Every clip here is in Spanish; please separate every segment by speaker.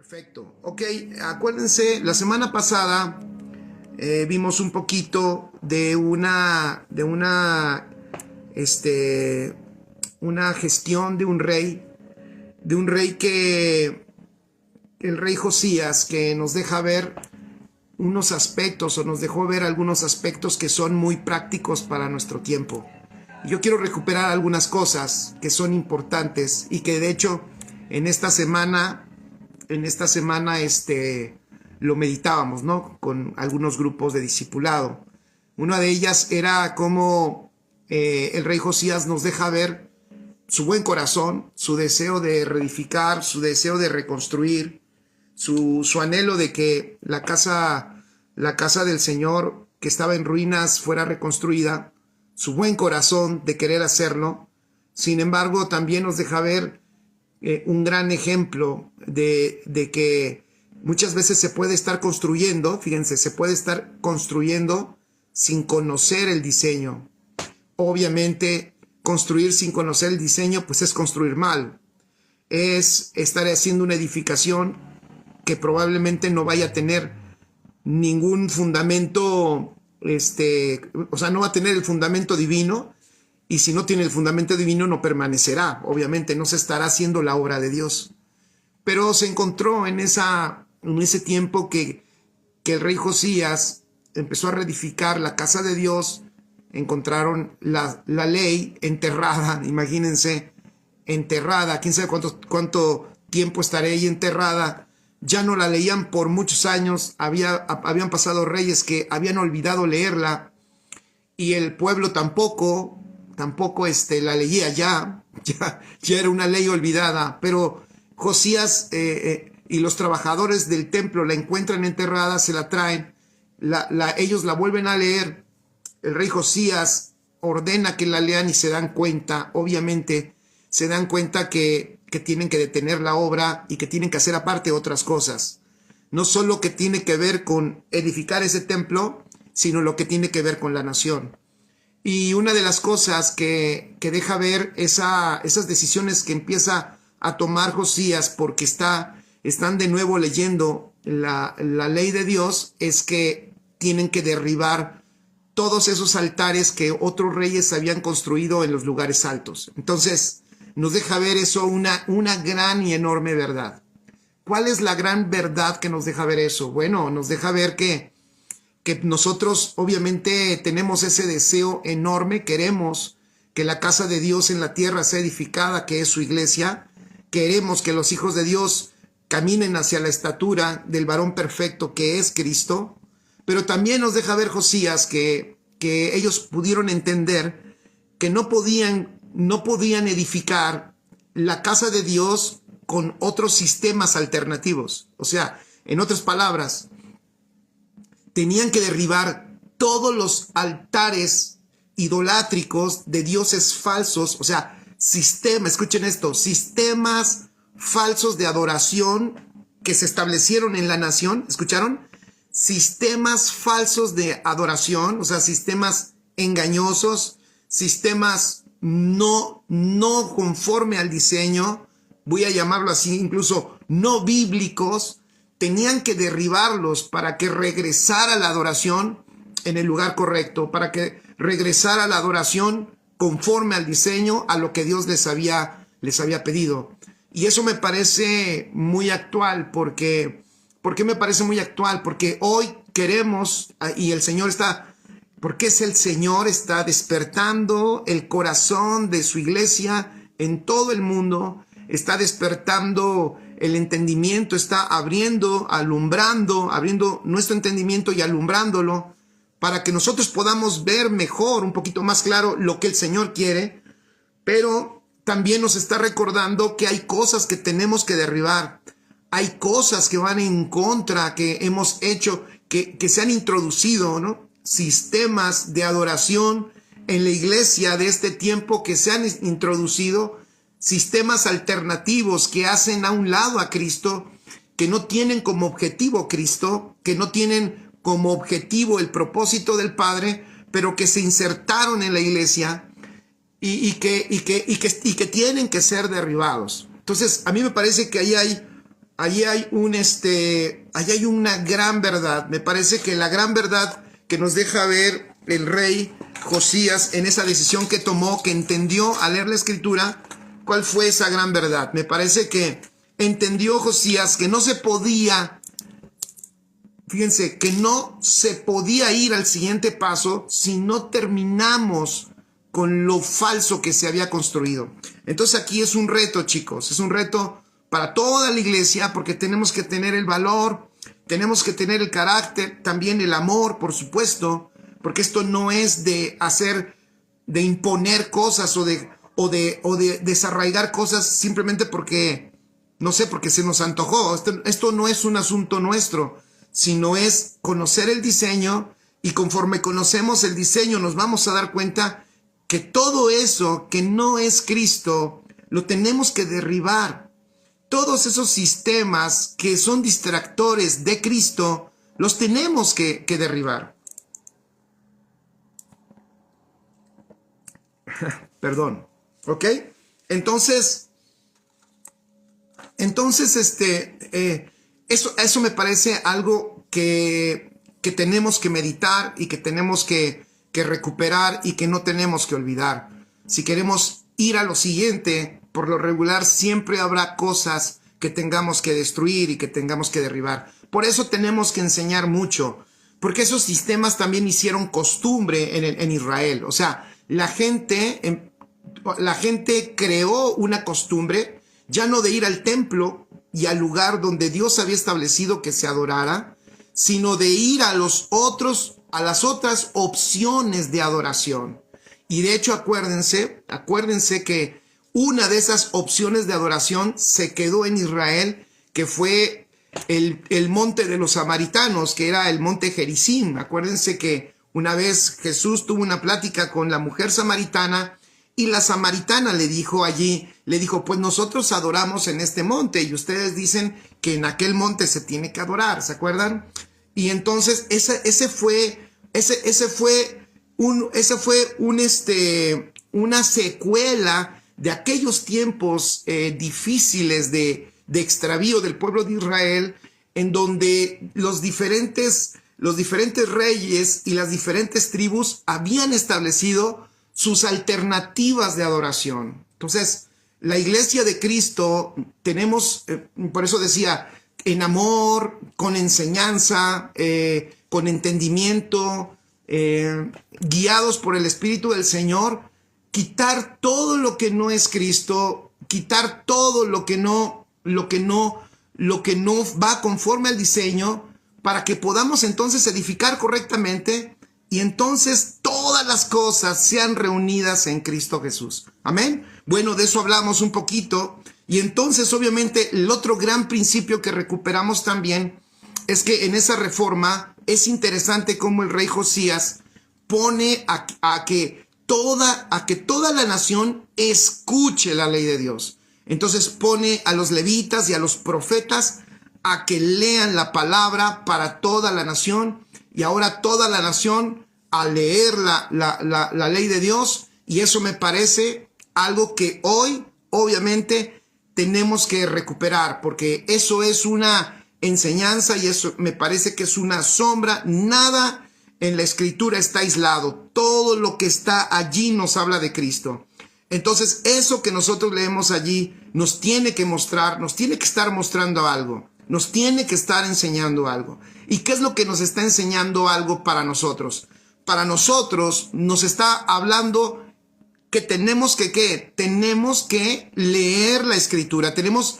Speaker 1: Perfecto. Ok, acuérdense, la semana pasada vimos un poquito de una gestión de un rey el rey Josías, que nos deja ver unos aspectos o nos dejó ver algunos aspectos que son muy prácticos para nuestro tiempo. Yo quiero recuperar algunas cosas que son importantes y que de hecho en esta semana lo meditábamos, ¿no? Con algunos grupos de discipulado. Una de ellas era cómo el rey Josías nos deja ver su buen corazón, su deseo de reedificar, su deseo de reconstruir, su anhelo de que la casa del Señor que estaba en ruinas fuera reconstruida, su buen corazón de querer hacerlo. Sin embargo, también nos deja ver un gran ejemplo de que muchas veces se puede estar construyendo, fíjense, se puede estar construyendo sin conocer el diseño. Obviamente, construir sin conocer el diseño, pues es construir mal. Es estar haciendo una edificación que probablemente no vaya a tener ningún fundamento, o sea, no va a tener el fundamento divino. Y si no tiene el fundamento divino, no permanecerá. Obviamente no se estará haciendo la obra de Dios. Pero se encontró en ese tiempo que el rey Josías empezó a reedificar la casa de Dios. Encontraron la ley enterrada, imagínense, enterrada. Quién sabe cuánto tiempo estaré ahí enterrada. Ya no la leían por muchos años. Habían pasado reyes que habían olvidado leerla. Y el pueblo tampoco la leía ya era una ley olvidada, pero Josías y los trabajadores del templo la encuentran enterrada, se la traen, ellos la vuelven a leer, el rey Josías ordena que la lean y se dan cuenta, obviamente se dan cuenta que tienen que detener la obra y que tienen que hacer aparte otras cosas, no solo que tiene que ver con edificar ese templo, sino lo que tiene que ver con la nación. Y una de las cosas que deja ver esas decisiones que empieza a tomar Josías porque están de nuevo leyendo la ley de Dios es que tienen que derribar todos esos altares que otros reyes habían construido en los lugares altos. Entonces nos deja ver eso una gran y enorme verdad. ¿Cuál es la gran verdad que nos deja ver eso? Bueno, nos deja ver que nosotros obviamente tenemos ese deseo enorme, queremos que la casa de Dios en la tierra sea edificada, que es su iglesia, queremos que los hijos de Dios caminen hacia la estatura del varón perfecto que es Cristo, pero también nos deja ver Josías que ellos pudieron entender que no podían edificar la casa de Dios con otros sistemas alternativos. O sea, en otras palabras, tenían que derribar todos los altares idolátricos de dioses falsos, o sea, escuchen esto, sistemas falsos de adoración que se establecieron en la nación, ¿escucharon? Sistemas falsos de adoración, o sea, sistemas engañosos, sistemas no conforme al diseño, voy a llamarlo así, incluso no bíblicos. Tenían que derribarlos para que regresara la adoración en el lugar correcto, para que regresara la adoración conforme al diseño, a lo que Dios les había pedido. Y eso me parece muy actual, ¿por qué me parece muy actual? Porque hoy queremos, y el Señor porque el Señor está despertando el corazón de su iglesia en todo el mundo, está despertando el entendimiento, está abriendo nuestro entendimiento y alumbrándolo para que nosotros podamos ver mejor, un poquito más claro lo que el Señor quiere, pero también nos está recordando que hay cosas que tenemos que derribar, hay cosas que van en contra, que hemos hecho, que se han introducido, ¿no? Sistemas de adoración en la iglesia de este tiempo que se han introducido, sistemas alternativos que hacen a un lado a Cristo, que no tienen como objetivo Cristo, que no tienen como objetivo el propósito del Padre, pero que se insertaron en la iglesia y que tienen que ser derribados. Entonces, a mí me parece que ahí hay allí hay una gran verdad. Me parece que la gran verdad que nos deja ver el rey Josías en esa decisión que tomó, que entendió al leer la escritura, ¿cuál fue esa gran verdad? Me parece que entendió Josías que no se podía, fíjense, que no se podía ir al siguiente paso si no terminamos con lo falso que se había construido. Entonces aquí es un reto, chicos, es un reto para toda la iglesia, porque tenemos que tener el valor, tenemos que tener el carácter, también el amor, por supuesto, porque esto no es de imponer cosas o de desarraigar cosas simplemente porque, no sé, porque se nos antojó. Esto no es un asunto nuestro, sino es conocer el diseño, y conforme conocemos el diseño nos vamos a dar cuenta que todo eso que no es Cristo lo tenemos que derribar. Todos esos sistemas que son distractores de Cristo los tenemos que derribar. Perdón, ¿ok? Entonces eso me parece algo que tenemos que meditar y que tenemos que recuperar y que no tenemos que olvidar. Si queremos ir a lo siguiente, por lo regular siempre habrá cosas que tengamos que destruir y que tengamos que derribar. Por eso tenemos que enseñar mucho, porque esos sistemas también hicieron costumbre en Israel. O sea, la gente creó una costumbre ya no de ir al templo y al lugar donde Dios había establecido que se adorara, sino de ir a las otras opciones de adoración. Y de hecho, acuérdense que una de esas opciones de adoración se quedó en Israel, que fue el monte de los samaritanos, que era el monte Gerizim. Acuérdense que una vez Jesús tuvo una plática con la mujer samaritana, y la samaritana le dijo, pues nosotros adoramos en este monte, y ustedes dicen que en aquel monte se tiene que adorar, ¿se acuerdan? Y entonces ese fue una secuela de aquellos tiempos difíciles de extravío del pueblo de Israel, en donde los diferentes reyes y las diferentes tribus habían establecido sus alternativas de adoración. Entonces, la iglesia de Cristo tenemos, por eso decía, en amor, con enseñanza, con entendimiento, guiados por el Espíritu del Señor, quitar todo lo que no es Cristo, quitar todo lo que no va conforme al diseño, para que podamos entonces edificar correctamente, y entonces todas las cosas sean reunidas en Cristo Jesús. Amén. Bueno, de eso hablamos un poquito. Y entonces, obviamente, el otro gran principio que recuperamos también es que en esa reforma es interesante cómo el rey Josías pone a que toda la nación escuche la ley de Dios. Entonces pone a los levitas y a los profetas a que lean la palabra para toda la nación, y ahora toda la nación a leer la ley de Dios. Y eso me parece algo que hoy, obviamente, tenemos que recuperar, porque eso es una enseñanza y eso me parece que es una sombra. Nada en la escritura está aislado. Todo lo que está allí nos habla de Cristo. Entonces, eso que nosotros leemos allí nos tiene que mostrar, nos tiene que estar mostrando algo, nos tiene que estar enseñando algo. ¿Y qué es lo que nos está enseñando algo para nosotros? Para nosotros nos está hablando que tenemos que, ¿qué? Tenemos que leer la escritura, tenemos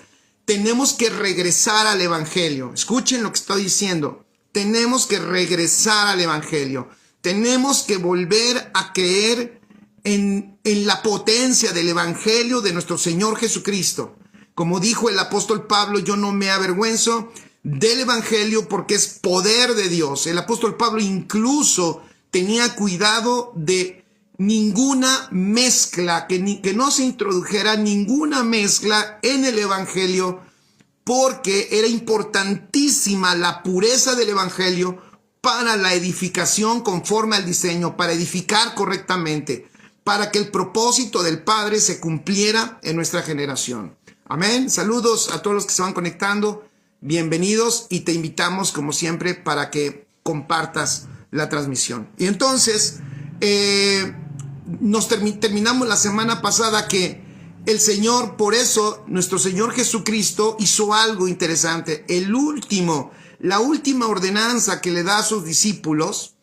Speaker 1: que regresar al evangelio. Escuchen lo que estoy diciendo. Tenemos que regresar al evangelio. Tenemos que volver a creer en la potencia del evangelio de nuestro Señor Jesucristo. Como dijo el apóstol Pablo, yo no me avergüenzo del evangelio porque es poder de Dios. El apóstol Pablo incluso tenía cuidado de ninguna mezcla, que no se introdujera ninguna mezcla en el evangelio, porque era importantísima la pureza del evangelio para la edificación conforme al diseño, para edificar correctamente, para que el propósito del Padre se cumpliera en nuestra generación. Amén. Saludos a todos los que se van conectando. Bienvenidos y te invitamos, como siempre, para que compartas la transmisión. Y entonces, terminamos la semana pasada que el Señor, por eso, nuestro Señor Jesucristo hizo algo interesante. La última ordenanza que le da a sus discípulos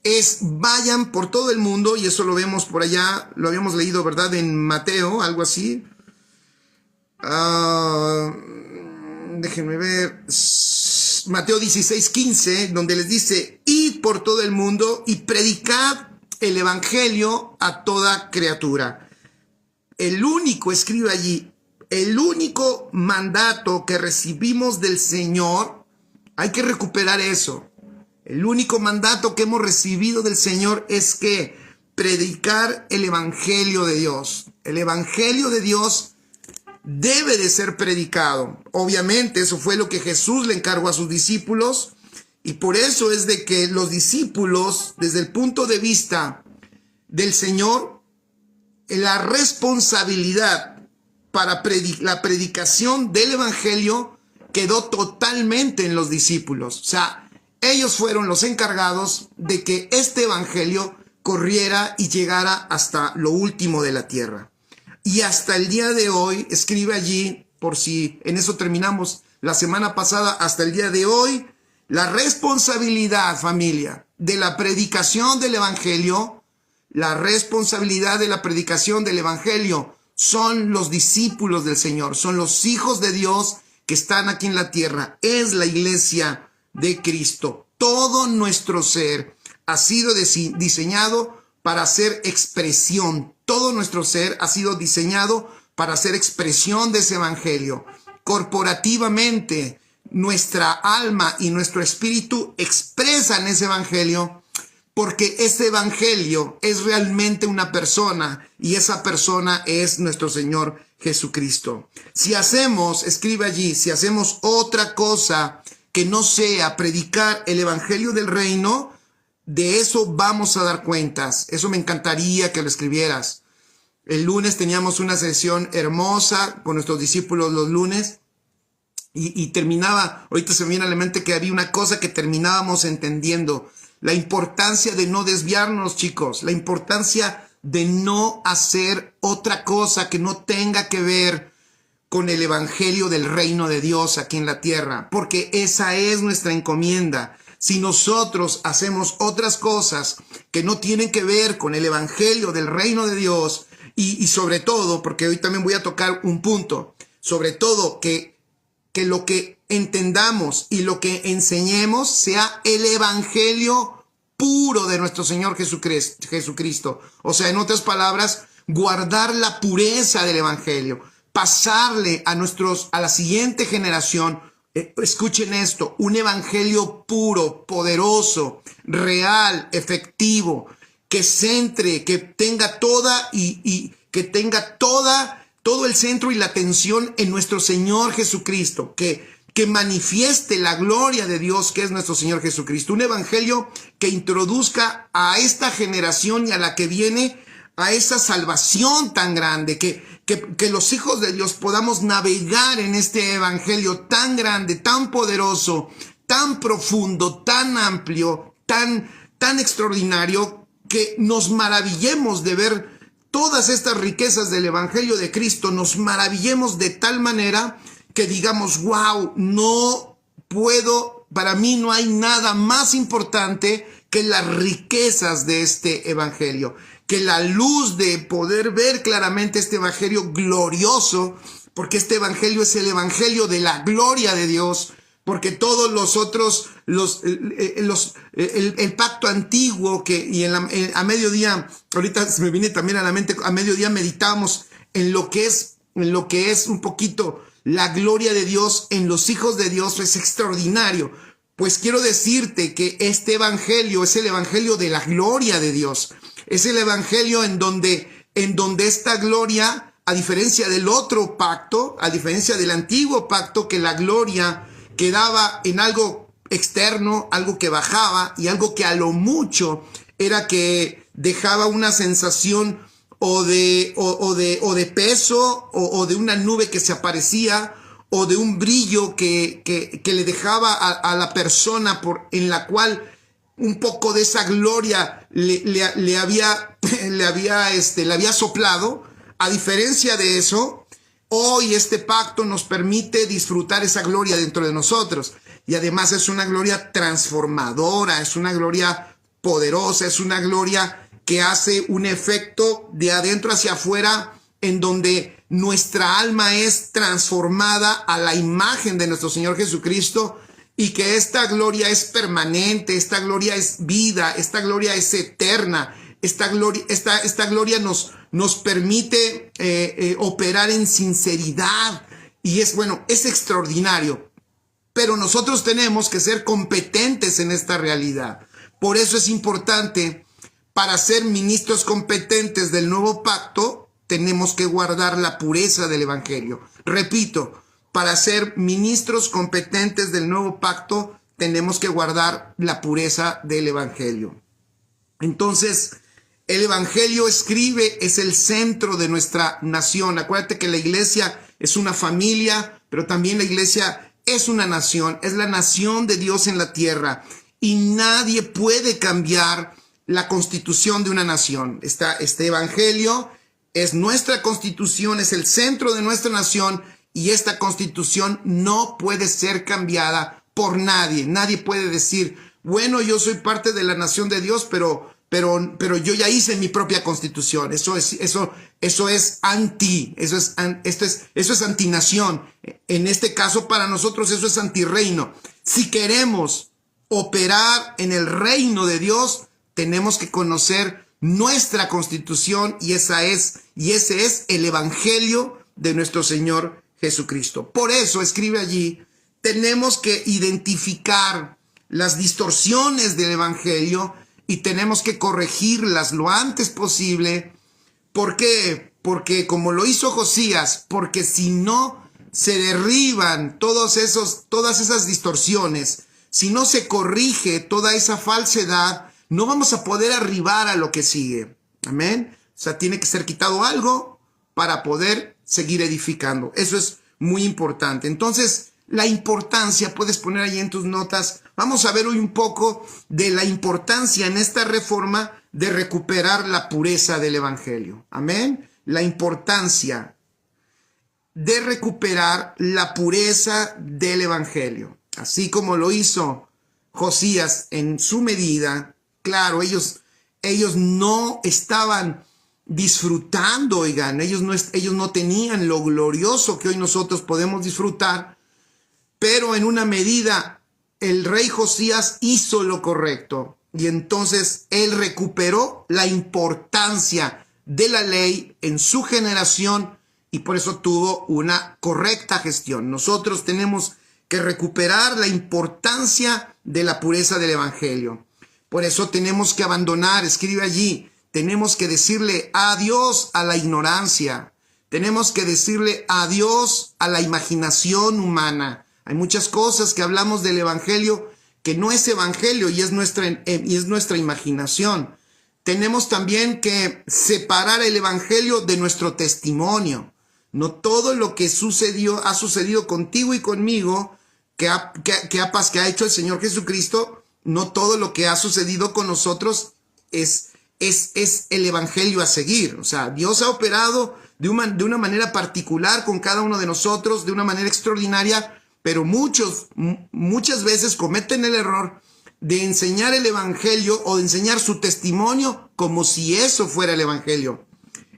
Speaker 1: es vayan por todo el mundo, y eso lo vemos por allá, lo habíamos leído, ¿verdad? En Mateo, algo así. Déjenme ver. Mateo 16:15, donde les dice, id por todo el mundo y predicad el evangelio a toda criatura. Escribe allí, el único mandato que recibimos del Señor, hay que recuperar eso. El único mandato que hemos recibido del Señor es que predicar el evangelio de Dios. El evangelio de Dios debe de ser predicado. Obviamente eso fue lo que Jesús le encargó a sus discípulos, y por eso es de que los discípulos, desde el punto de vista del Señor, la responsabilidad para la predicación del evangelio quedó totalmente en los discípulos. O sea, ellos fueron los encargados de que este evangelio corriera y llegara hasta lo último de la tierra. Y hasta el día de hoy, escribe allí, por si en eso terminamos la semana pasada, hasta el día de hoy, la responsabilidad, familia, de la predicación del evangelio, son los discípulos del Señor, son los hijos de Dios que están aquí en la tierra, es la iglesia de Cristo. Todo nuestro ser ha sido diseñado para hacer expresión. Todo nuestro ser ha sido diseñado para hacer expresión de ese evangelio. Corporativamente, nuestra alma y nuestro espíritu expresan ese evangelio, porque ese evangelio es realmente una persona, y esa persona es nuestro Señor Jesucristo. Si hacemos, escribe allí, si hacemos otra cosa que no sea predicar el evangelio del reino, de eso vamos a dar cuentas. Eso me encantaría que lo escribieras. El lunes teníamos una sesión hermosa con nuestros discípulos los lunes, y terminaba, ahorita se me viene a la mente que había una cosa que terminábamos entendiendo: la importancia de no desviarnos, chicos, la importancia de no hacer otra cosa que no tenga que ver con el evangelio del reino de Dios aquí en la tierra, porque esa es nuestra encomienda. Si nosotros hacemos otras cosas que no tienen que ver con el evangelio del reino de Dios, y sobre todo, porque hoy también voy a tocar un punto, sobre todo que lo que entendamos y lo que enseñemos sea el evangelio puro de nuestro Señor Jesucristo. O sea, en otras palabras, guardar la pureza del evangelio, pasarle a la siguiente generación, escuchen esto, un evangelio puro, poderoso, real, efectivo, que centre, que tenga todo el centro y la atención en nuestro Señor Jesucristo, que manifieste la gloria de Dios, que es nuestro Señor Jesucristo. Un evangelio que introduzca a esta generación y a la que viene a esa salvación tan grande, que los hijos de Dios podamos navegar en este evangelio tan grande, tan poderoso, tan profundo, tan amplio, tan extraordinario, que nos maravillemos de ver todas estas riquezas del evangelio de Cristo, nos maravillemos de tal manera que digamos, wow, para mí no hay nada más importante que las riquezas de este evangelio, que la luz de poder ver claramente este evangelio glorioso, porque este evangelio es el evangelio de la gloria de Dios, porque todos los otros, el pacto antiguo, a mediodía, ahorita se me viene también a la mente, a mediodía meditamos en lo que es un poquito la gloria de Dios en los hijos de Dios, es extraordinario. Pues quiero decirte que este evangelio es el evangelio de la gloria de Dios. Es el evangelio en donde esta gloria, a diferencia del otro pacto, a diferencia del antiguo pacto, que la gloria quedaba en algo externo, algo que bajaba, y algo que a lo mucho era que dejaba una sensación o de peso, o de una nube que se aparecía, o de un brillo que le dejaba a la persona en la cual un poco de esa gloria le había soplado. A diferencia de eso, hoy este pacto nos permite disfrutar esa gloria dentro de nosotros. Y además es una gloria transformadora, es una gloria poderosa, es una gloria que hace un efecto de adentro hacia afuera, en donde nuestra alma es transformada a la imagen de nuestro Señor Jesucristo, y que esta gloria es permanente, esta gloria es vida, esta gloria es eterna, esta gloria nos permite operar en sinceridad, y es extraordinario. Pero nosotros tenemos que ser competentes en esta realidad. Por eso es importante, para ser ministros competentes del nuevo pacto, tenemos que guardar la pureza del evangelio. Repito, para ser ministros competentes del nuevo pacto, tenemos que guardar la pureza del evangelio. Entonces, el evangelio, es el centro de nuestra nación. Acuérdate que la iglesia es una familia, pero también la iglesia es una nación, es la nación de Dios en la tierra, y nadie puede cambiar la constitución de una nación. Este evangelio es nuestra constitución, es el centro de nuestra nación, y esta constitución no puede ser cambiada por nadie. Nadie puede decir, bueno, yo soy parte de la nación de Dios, pero yo ya hice mi propia constitución. Eso es antinación. En este caso, para nosotros, eso es antirreino. Si queremos operar en el reino de Dios, tenemos que conocer nuestra constitución, y ese es el evangelio de nuestro Señor Jesucristo. Por eso escribe allí, tenemos que identificar las distorsiones del evangelio y tenemos que corregirlas lo antes posible. ¿Por qué? Porque como lo hizo Josías, porque si no se derriban todas esas distorsiones, si no se corrige toda esa falsedad, no vamos a poder arribar a lo que sigue. Amén. O sea, tiene que ser quitado algo para poder seguir edificando. Eso es muy importante. Entonces, la importancia, puedes poner ahí en tus notas, vamos a ver hoy un poco de la importancia en esta reforma de recuperar la pureza del evangelio. Amén. La importancia de recuperar la pureza del evangelio. Así como lo hizo Josías en su medida. Claro, ellos no estaban disfrutando, oigan, ellos no tenían lo glorioso que hoy nosotros podemos disfrutar, pero en una medida el rey Josías hizo lo correcto, y entonces él recuperó la importancia de la ley en su generación, y por eso tuvo una correcta gestión. Nosotros tenemos que recuperar la importancia de la pureza del evangelio. Por eso tenemos que abandonar, escribe allí, tenemos que decirle adiós a la ignorancia. Tenemos que decirle adiós a la imaginación humana. Hay muchas cosas que hablamos del evangelio que no es evangelio y es nuestra imaginación. Tenemos también que separar el evangelio de nuestro testimonio. No todo lo que ha sucedido contigo y conmigo, que ha hecho el Señor Jesucristo, no todo lo que ha sucedido con nosotros es el evangelio a seguir. O sea, Dios ha operado de una manera particular con cada uno de nosotros, de una manera extraordinaria, pero muchas veces cometen el error de enseñar el evangelio o de enseñar su testimonio como si eso fuera el evangelio.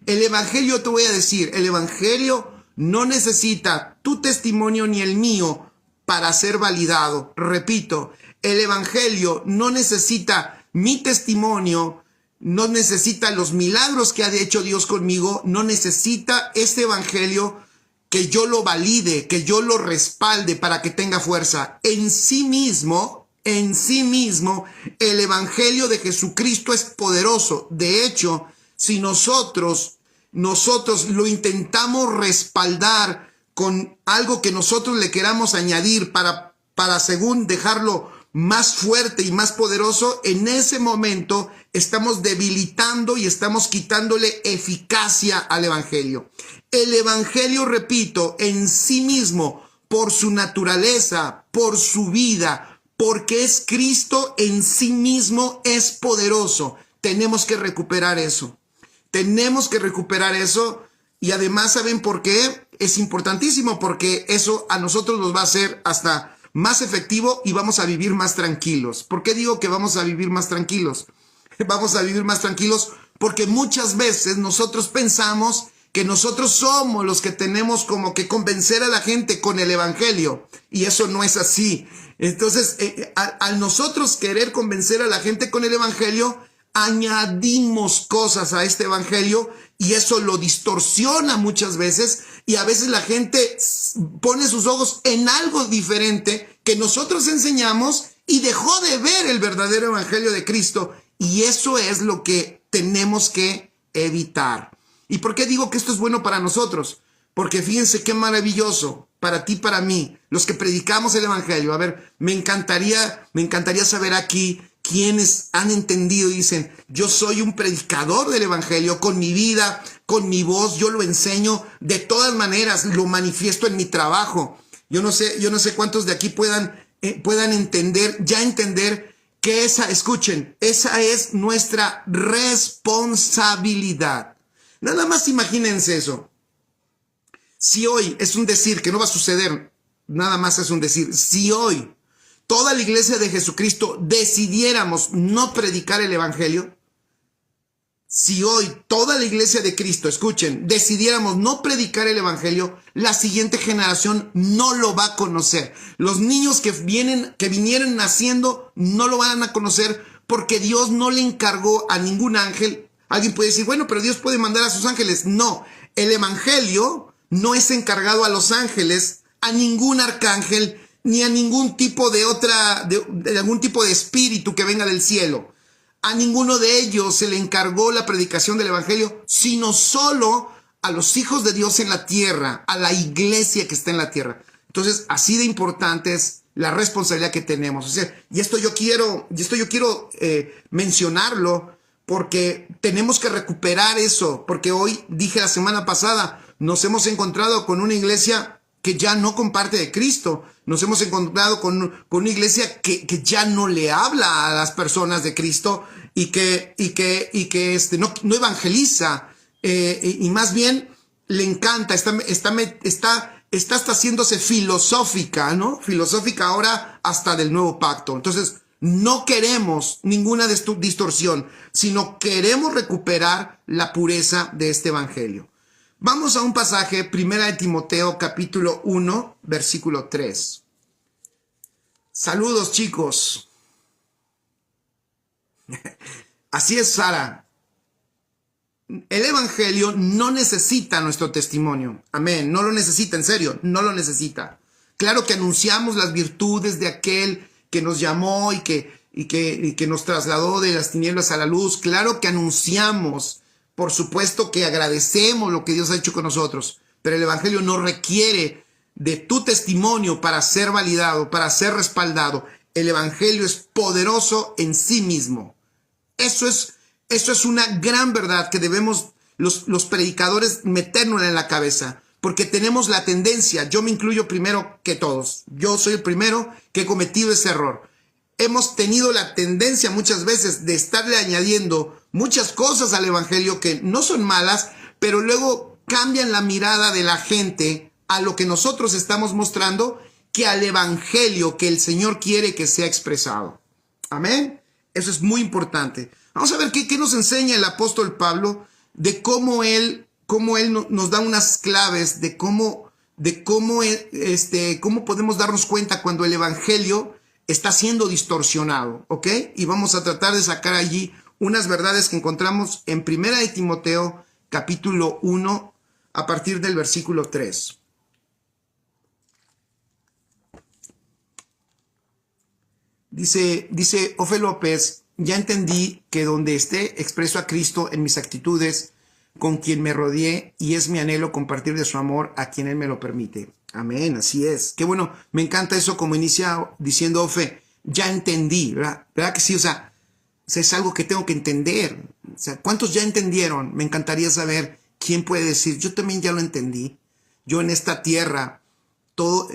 Speaker 1: El evangelio, te voy a decir, el evangelio no necesita tu testimonio ni el mío para ser validado. Repito, el evangelio no necesita mi testimonio, no necesita los milagros que ha hecho Dios conmigo, no necesita este evangelio que yo lo valide, que yo lo respalde para que tenga fuerza. En sí mismo, el evangelio de Jesucristo es poderoso. De hecho, si nosotros lo intentamos respaldar con algo que nosotros le queramos añadir para según dejarlo más fuerte y más poderoso, en ese momento estamos debilitando y estamos quitándole eficacia al evangelio. El evangelio, repito, en sí mismo, por su naturaleza, por su vida, porque es Cristo en sí mismo, es poderoso. Tenemos que recuperar eso. Tenemos que recuperar eso. Y además, ¿saben por qué? Es importantísimo, porque eso a nosotros nos va a hacer hasta más efectivo y vamos a vivir más tranquilos. ¿Por qué digo que vamos a vivir más tranquilos? Vamos a vivir más tranquilos porque muchas veces nosotros pensamos que nosotros somos los que tenemos como que convencer a la gente con el evangelio, y eso no es así. Entonces, al nosotros querer convencer a la gente con el evangelio, añadimos cosas a este evangelio y eso lo distorsiona muchas veces, y a veces la gente pone sus ojos en algo diferente que nosotros enseñamos y dejó de ver el verdadero evangelio de Cristo, y eso es lo que tenemos que evitar. ¿Y por qué digo que esto es bueno para nosotros? Porque fíjense qué maravilloso para ti, para mí, los que predicamos el evangelio. A ver, me encantaría saber aquí quienes han entendido y dicen, yo soy un predicador del evangelio con mi vida, con mi voz, yo lo enseño de todas maneras, lo manifiesto en mi trabajo. Yo no sé cuántos de aquí puedan entender que escuchen, esa es nuestra responsabilidad. Nada más imagínense eso. Si hoy, es un decir que no va a suceder, nada más es un decir, si hoy toda la iglesia de Jesucristo decidiéramos no predicar el evangelio, si hoy toda la iglesia de Cristo, escuchen, decidiéramos no predicar el evangelio, la siguiente generación no lo va a conocer. Los niños que vinieron naciendo no lo van a conocer porque Dios no le encargó a ningún ángel. Alguien puede decir, bueno, pero Dios puede mandar a sus ángeles. No, el evangelio no es encargado a los ángeles, a ningún arcángel, ni a ningún tipo de algún tipo de espíritu que venga del cielo. A ninguno de ellos se le encargó la predicación del evangelio, sino solo a los hijos de Dios en la tierra, a la iglesia que está en la tierra. Entonces, así de importante es la responsabilidad que tenemos. O sea, y esto yo quiero mencionarlo, porque tenemos que recuperar eso, porque hoy, dije la semana pasada, nos hemos encontrado con una iglesia que ya no comparte de Cristo. Nos hemos encontrado con una iglesia que ya no le habla a las personas de Cristo y que no evangeliza, y más bien le encanta, está hasta haciéndose filosófica, ¿no? Filosófica ahora hasta del nuevo pacto. Entonces, no queremos ninguna distorsión, sino queremos recuperar la pureza de este evangelio. Vamos a un pasaje, 1 de Timoteo, capítulo 1, versículo 3. Saludos, chicos. Así es, Sara. El evangelio no necesita nuestro testimonio. Amén. No lo necesita, en serio, no lo necesita. Claro que anunciamos las virtudes de aquel que nos llamó y que nos trasladó de las tinieblas a la luz. Claro que anunciamos. Por supuesto que agradecemos lo que Dios ha hecho con nosotros, pero el evangelio no requiere de tu testimonio para ser validado, para ser respaldado. El evangelio es poderoso en sí mismo. Eso es una gran verdad que debemos los predicadores meternos en la cabeza, porque tenemos la tendencia, yo me incluyo primero que todos, yo soy el primero que he cometido ese error. Hemos tenido la tendencia muchas veces de estarle añadiendo muchas cosas al evangelio que no son malas, pero luego cambian la mirada de la gente a lo que nosotros estamos mostrando que al evangelio que el Señor quiere que sea expresado. Amén. Eso es muy importante. Vamos a ver qué nos enseña el apóstol Pablo de cómo él nos da unas claves de cómo podemos darnos cuenta cuando el evangelio está siendo distorsionado, ¿ok? Y vamos a tratar de sacar allí unas verdades que encontramos en 1 de Timoteo, capítulo 1, a partir del versículo 3. Dice Ofe López, ya entendí que donde esté expreso a Cristo en mis actitudes, con quien me rodeé, y es mi anhelo compartir de su amor a quien Él me lo permite. Amén, así es. Qué bueno, me encanta eso como inicia diciendo Ofe, ya entendí, ¿verdad? ¿Verdad que sí? O sea, es algo que tengo que entender. O sea, ¿cuántos ya entendieron? Me encantaría saber quién puede decir, yo también ya lo entendí. Yo en esta tierra, yo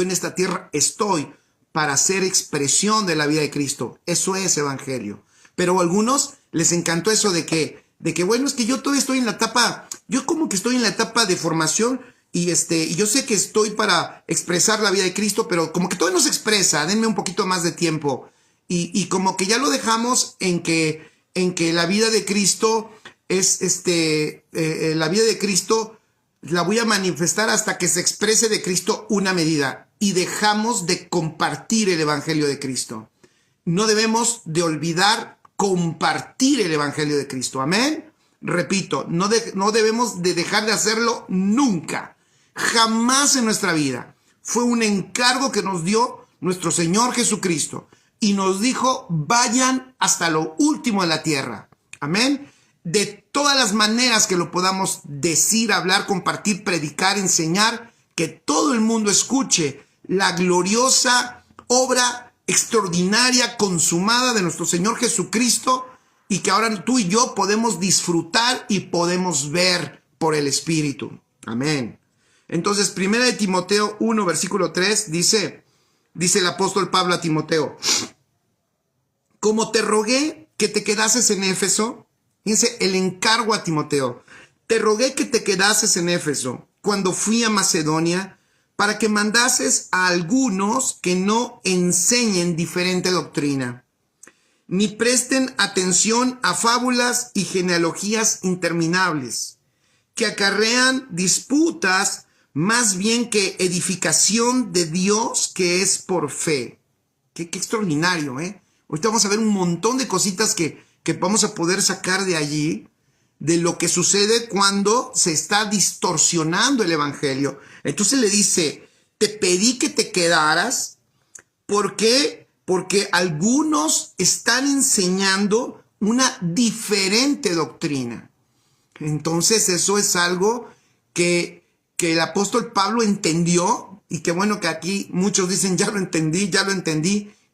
Speaker 1: en esta tierra estoy para hacer expresión de la vida de Cristo. Eso es evangelio. Pero a algunos les encantó eso de que bueno, es que yo todavía estoy en la etapa, yo como que estoy en la etapa de formación y yo sé que estoy para expresar la vida de Cristo, pero como que todavía no se expresa, denme un poquito más de tiempo. Y como que ya lo dejamos en que la vida de Cristo es la vida de Cristo la voy a manifestar hasta que se exprese de Cristo una medida, y dejamos de compartir el evangelio de Cristo. No debemos de olvidar compartir el evangelio de Cristo. Amén. Repito, no debemos de dejar de hacerlo nunca, jamás en nuestra vida. Fue un encargo que nos dio nuestro Señor Jesucristo y nos dijo, vayan hasta lo último de la tierra. Amén. De todas las maneras que lo podamos decir, hablar, compartir, predicar, enseñar, que todo el mundo escuche la gloriosa obra extraordinaria, consumada de nuestro Señor Jesucristo, y que ahora tú y yo podemos disfrutar y podemos ver por el Espíritu. Amén. Entonces, 1 de Timoteo 1, versículo 3, dice el apóstol Pablo a Timoteo, como te rogué que te quedases en Éfeso, fíjense el encargo a Timoteo, te rogué que te quedases en Éfeso cuando fui a Macedonia, para que mandases a algunos que no enseñen diferente doctrina, ni presten atención a fábulas y genealogías interminables, que acarrean disputas más bien que edificación de Dios que es por fe. Qué extraordinario, ¿eh? Ahorita vamos a ver un montón de cositas que vamos a poder sacar de allí, de lo que sucede cuando se está distorsionando el evangelio. Entonces le dice, te pedí que te quedaras. ¿Por qué? Porque algunos están enseñando una diferente doctrina. Entonces eso es algo que el apóstol Pablo entendió, y que bueno que aquí muchos dicen, ya lo entendí,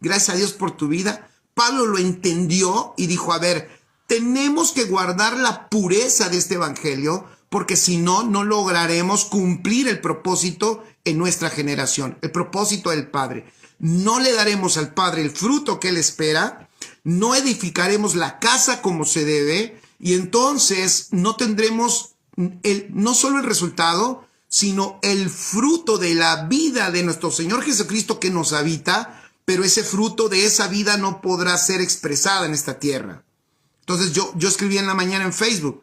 Speaker 1: gracias a Dios por tu vida. Pablo lo entendió y dijo, a ver, tenemos que guardar la pureza de este evangelio, porque si no, no lograremos cumplir el propósito en nuestra generación, el propósito del Padre. No le daremos al Padre el fruto que Él espera, no edificaremos la casa como se debe, y entonces no tendremos no solo el resultado, sino el fruto de la vida de nuestro Señor Jesucristo que nos habita, pero ese fruto de esa vida no podrá ser expresada en esta tierra. Entonces yo escribí en la mañana en Facebook,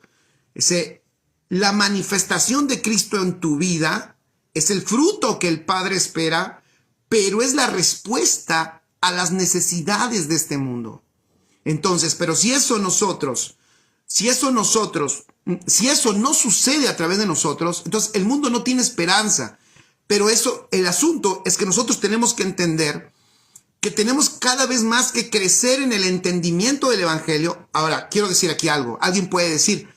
Speaker 1: la manifestación de Cristo en tu vida es el fruto que el Padre espera, pero es la respuesta a las necesidades de este mundo. Entonces, pero si eso no sucede a través de nosotros, entonces el mundo no tiene esperanza. Pero el asunto es que nosotros tenemos que entender que tenemos cada vez más que crecer en el entendimiento del evangelio. Ahora, quiero decir aquí algo. Alguien puede decir,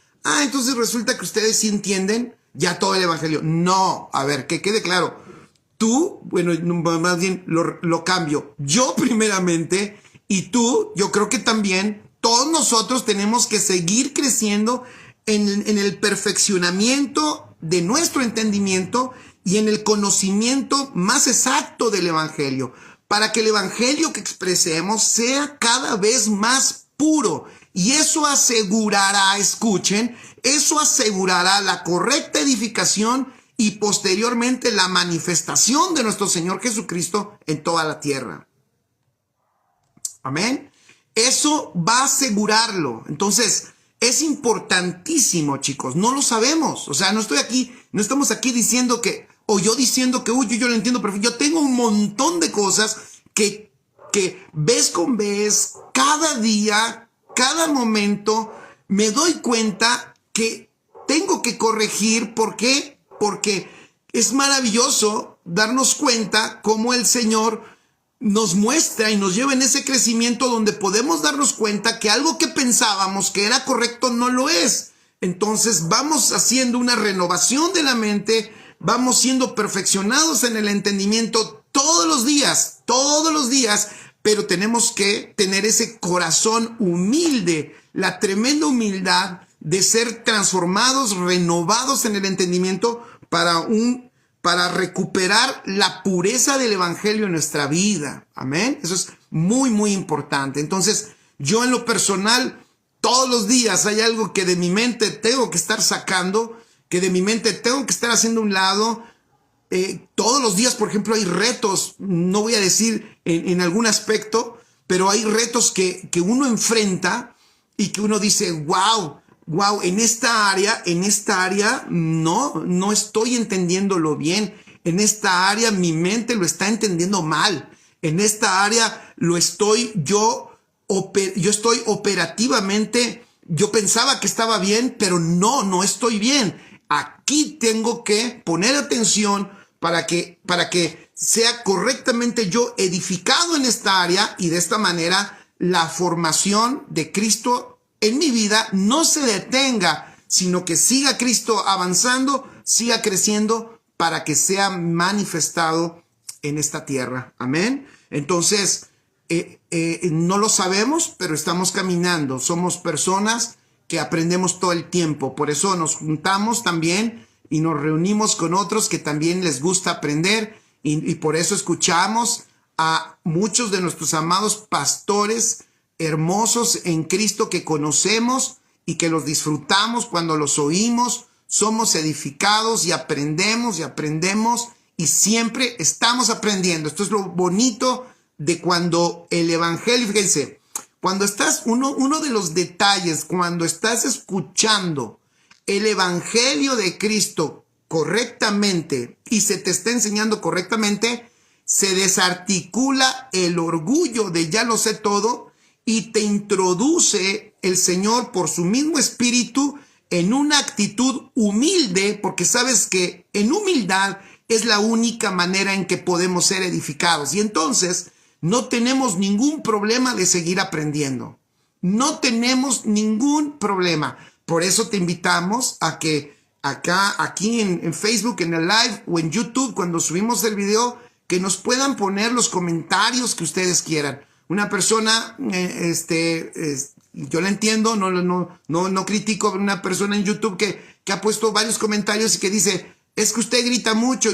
Speaker 1: entonces resulta que ustedes sí entienden ya todo el evangelio. No, a ver, que quede claro. Tú, bueno, más bien lo cambio. Yo primeramente, y tú, yo creo que también, todos nosotros tenemos que seguir creciendo en el perfeccionamiento de nuestro entendimiento y en el conocimiento más exacto del evangelio, para que el evangelio que expresemos sea cada vez más puro. Y eso asegurará, escuchen, eso asegurará la correcta edificación y posteriormente la manifestación de nuestro Señor Jesucristo en toda la tierra. Amén. Eso va a asegurarlo. Entonces, es importantísimo, chicos. No lo sabemos. O sea, no estamos aquí diciendo que, o yo diciendo que, yo lo entiendo perfecto. Yo tengo un montón de cosas que vez con vez, cada día, cada momento, me doy cuenta que tengo que corregir. ¿Por qué? Porque es maravilloso darnos cuenta cómo el Señor nos muestra y nos lleva en ese crecimiento donde podemos darnos cuenta que algo que pensábamos que era correcto no lo es. Entonces vamos haciendo una renovación de la mente, vamos siendo perfeccionados en el entendimiento todos los días, pero tenemos que tener ese corazón humilde, la tremenda humildad de ser transformados, renovados en el entendimiento para recuperar la pureza del evangelio en nuestra vida. Amén. Eso es muy, muy importante. Entonces, yo en lo personal, todos los días hay algo que de mi mente tengo que estar sacando, que de mi mente tengo que estar haciendo a un lado. Todos los días, por ejemplo, hay retos, no voy a decir en algún aspecto, pero hay retos que uno enfrenta y que uno dice, wow, en esta área no estoy entendiéndolo bien. En esta área mi mente lo está entendiendo mal. En esta área yo estoy operativamente, yo pensaba que estaba bien, pero no estoy bien. Aquí tengo que poner atención para que sea correctamente yo edificado en esta área, y de esta manera la formación de Cristo en mi vida no se detenga, sino que siga Cristo avanzando, siga creciendo para que sea manifestado en esta tierra. Amén. Entonces, no lo sabemos, pero estamos caminando. Somos personas que aprendemos todo el tiempo. Por eso nos juntamos también y nos reunimos con otros que también les gusta aprender, y por eso escuchamos a muchos de nuestros amados pastores hermosos en Cristo que conocemos y que los disfrutamos cuando los oímos. Somos edificados y aprendemos y siempre estamos aprendiendo. Esto es lo bonito de cuando el evangelio, fíjense, cuando estás, uno de los detalles, cuando estás escuchando el evangelio de Cristo correctamente y se te está enseñando correctamente, se desarticula el orgullo de ya lo sé todo y te introduce el Señor por su mismo espíritu en una actitud humilde, porque sabes que en humildad es la única manera en que podemos ser edificados. Y entonces no tenemos ningún problema de seguir aprendiendo. No tenemos ningún problema. Por eso te invitamos a que aquí en Facebook, en el live o en YouTube, cuando subimos el video, que nos puedan poner los comentarios que ustedes quieran. Una persona, yo la entiendo, no critico a una persona en YouTube que ha puesto varios comentarios y que dice, es que usted grita mucho,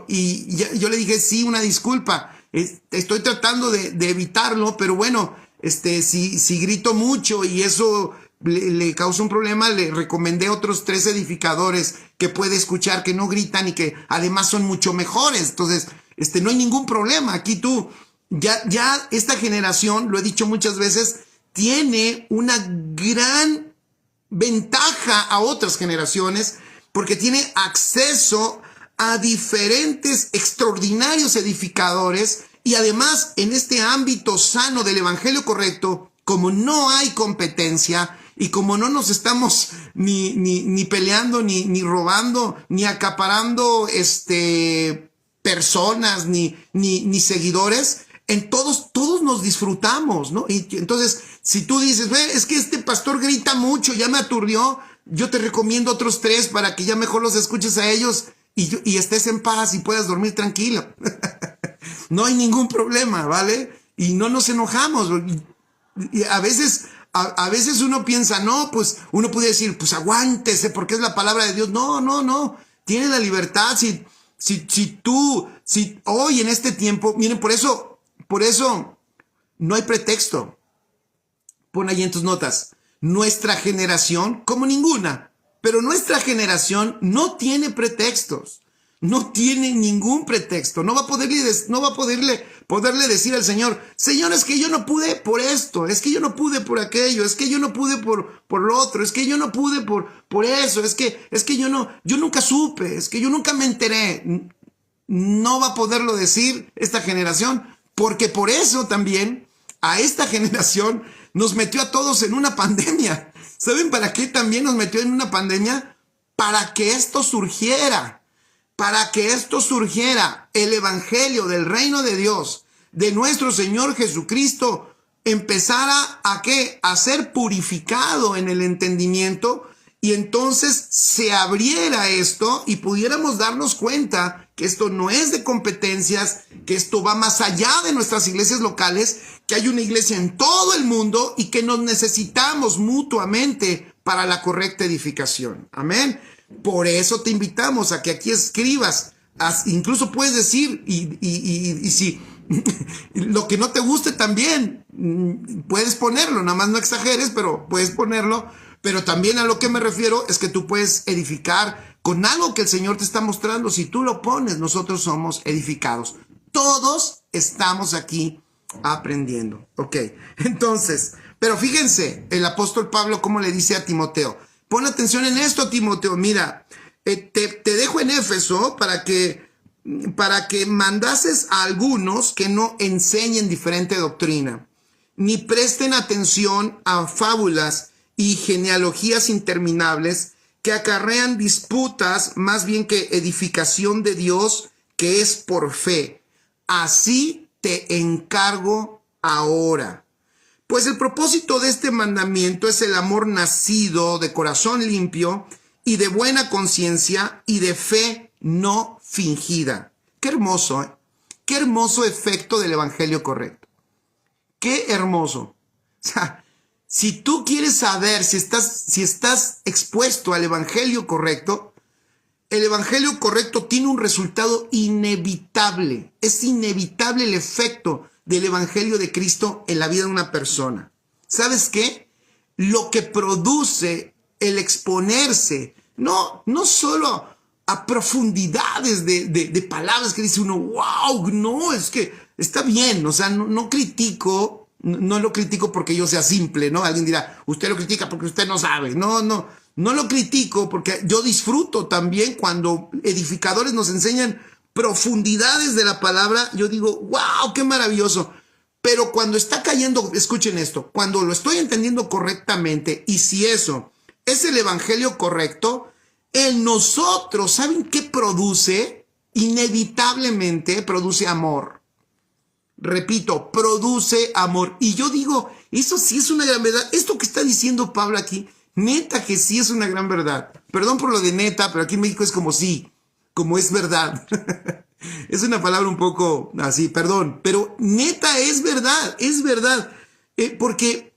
Speaker 1: y yo le dije, sí, una disculpa, estoy tratando de evitarlo, pero bueno, si grito mucho y eso le causa un problema, le recomendé otros 3 edificadores que puede escuchar, que no gritan y que además son mucho mejores. Entonces, no hay ningún problema. Aquí tú, ya esta generación, lo he dicho muchas veces, tiene una gran ventaja a otras generaciones porque tiene acceso a diferentes extraordinarios edificadores, y además en este ámbito sano del evangelio correcto, como no hay competencia y como no nos estamos ni peleando, ni robando, ni acaparando personas, ni seguidores, en todos nos disfrutamos, ¿no? Y entonces, si tú dices, es que este pastor grita mucho, ya me aturdió, yo te recomiendo otros 3 para que ya mejor los escuches a ellos y estés en paz y puedas dormir tranquilo. No hay ningún problema, ¿vale? Y no nos enojamos. Y a veces uno piensa, no, pues uno puede decir, pues aguántese porque es la palabra de Dios. No. Tiene la libertad. Si hoy en este tiempo, miren, por eso no hay pretexto. Pon ahí en tus notas. Nuestra generación, como ninguna, pero nuestra generación no tiene pretextos. No tiene ningún pretexto. No va a poderle decir al Señor, Señor, es que yo no pude por esto, es que yo no pude por aquello, es que yo no pude por lo otro, es que yo no pude por eso, es que yo nunca supe, es que yo nunca me enteré. No va a poderlo decir esta generación, porque por eso también a esta generación nos metió a todos en una pandemia. ¿Saben para qué también nos metió en una pandemia? Para que esto surgiera. Para que esto surgiera, el evangelio del reino de Dios, de nuestro Señor Jesucristo, empezara ¿a qué? A ser purificado en el entendimiento, y entonces se abriera esto y pudiéramos darnos cuenta que esto no es de competencias, que esto va más allá de nuestras iglesias locales, que hay una iglesia en todo el mundo y que nos necesitamos mutuamente para la correcta edificación. Amén. Por eso te invitamos a que aquí escribas. Incluso puedes decir, y si lo que no te guste también, puedes ponerlo, nada más no exageres, pero puedes ponerlo. Pero también a lo que me refiero es que tú puedes edificar con algo que el Señor te está mostrando. Si tú lo pones, nosotros somos edificados. Todos estamos aquí aprendiendo. Ok, entonces, pero fíjense, el apóstol Pablo cómo le dice a Timoteo. Pon atención en esto, Timoteo. Mira, te dejo en Éfeso para que mandases a algunos que no enseñen diferente doctrina, ni presten atención a fábulas y genealogías interminables que acarrean disputas más bien que edificación de Dios, que es por fe. Así te encargo ahora. Pues el propósito de este mandamiento es el amor nacido de corazón limpio y de buena conciencia y de fe no fingida. Qué hermoso, ¿eh? Qué hermoso efecto del evangelio correcto. Qué hermoso. O sea, si tú quieres saber si estás expuesto al evangelio correcto, el evangelio correcto tiene un resultado inevitable. Es inevitable el efecto del evangelio de Cristo en la vida de una persona. ¿Sabes qué? Lo que produce el exponerse, no solo a profundidades de palabras que dice uno, wow, no, es que está bien, o sea, no critico. No lo critico porque yo sea simple, ¿no? Alguien dirá, usted lo critica porque usted no sabe. No lo critico porque yo disfruto también cuando edificadores nos enseñan profundidades de la palabra. Yo digo, wow, qué maravilloso. Pero cuando está cayendo, escuchen esto, cuando lo estoy entendiendo correctamente y si eso es el evangelio correcto, en nosotros, ¿saben qué produce? Inevitablemente produce amor. Repito, produce amor. Y yo digo, eso sí es una gran verdad. Esto que está diciendo Pablo aquí, neta que sí es una gran verdad. Perdón por lo de neta, pero aquí en México es como sí, como es verdad. Es una palabra un poco así, perdón. Pero neta es verdad, es verdad. Porque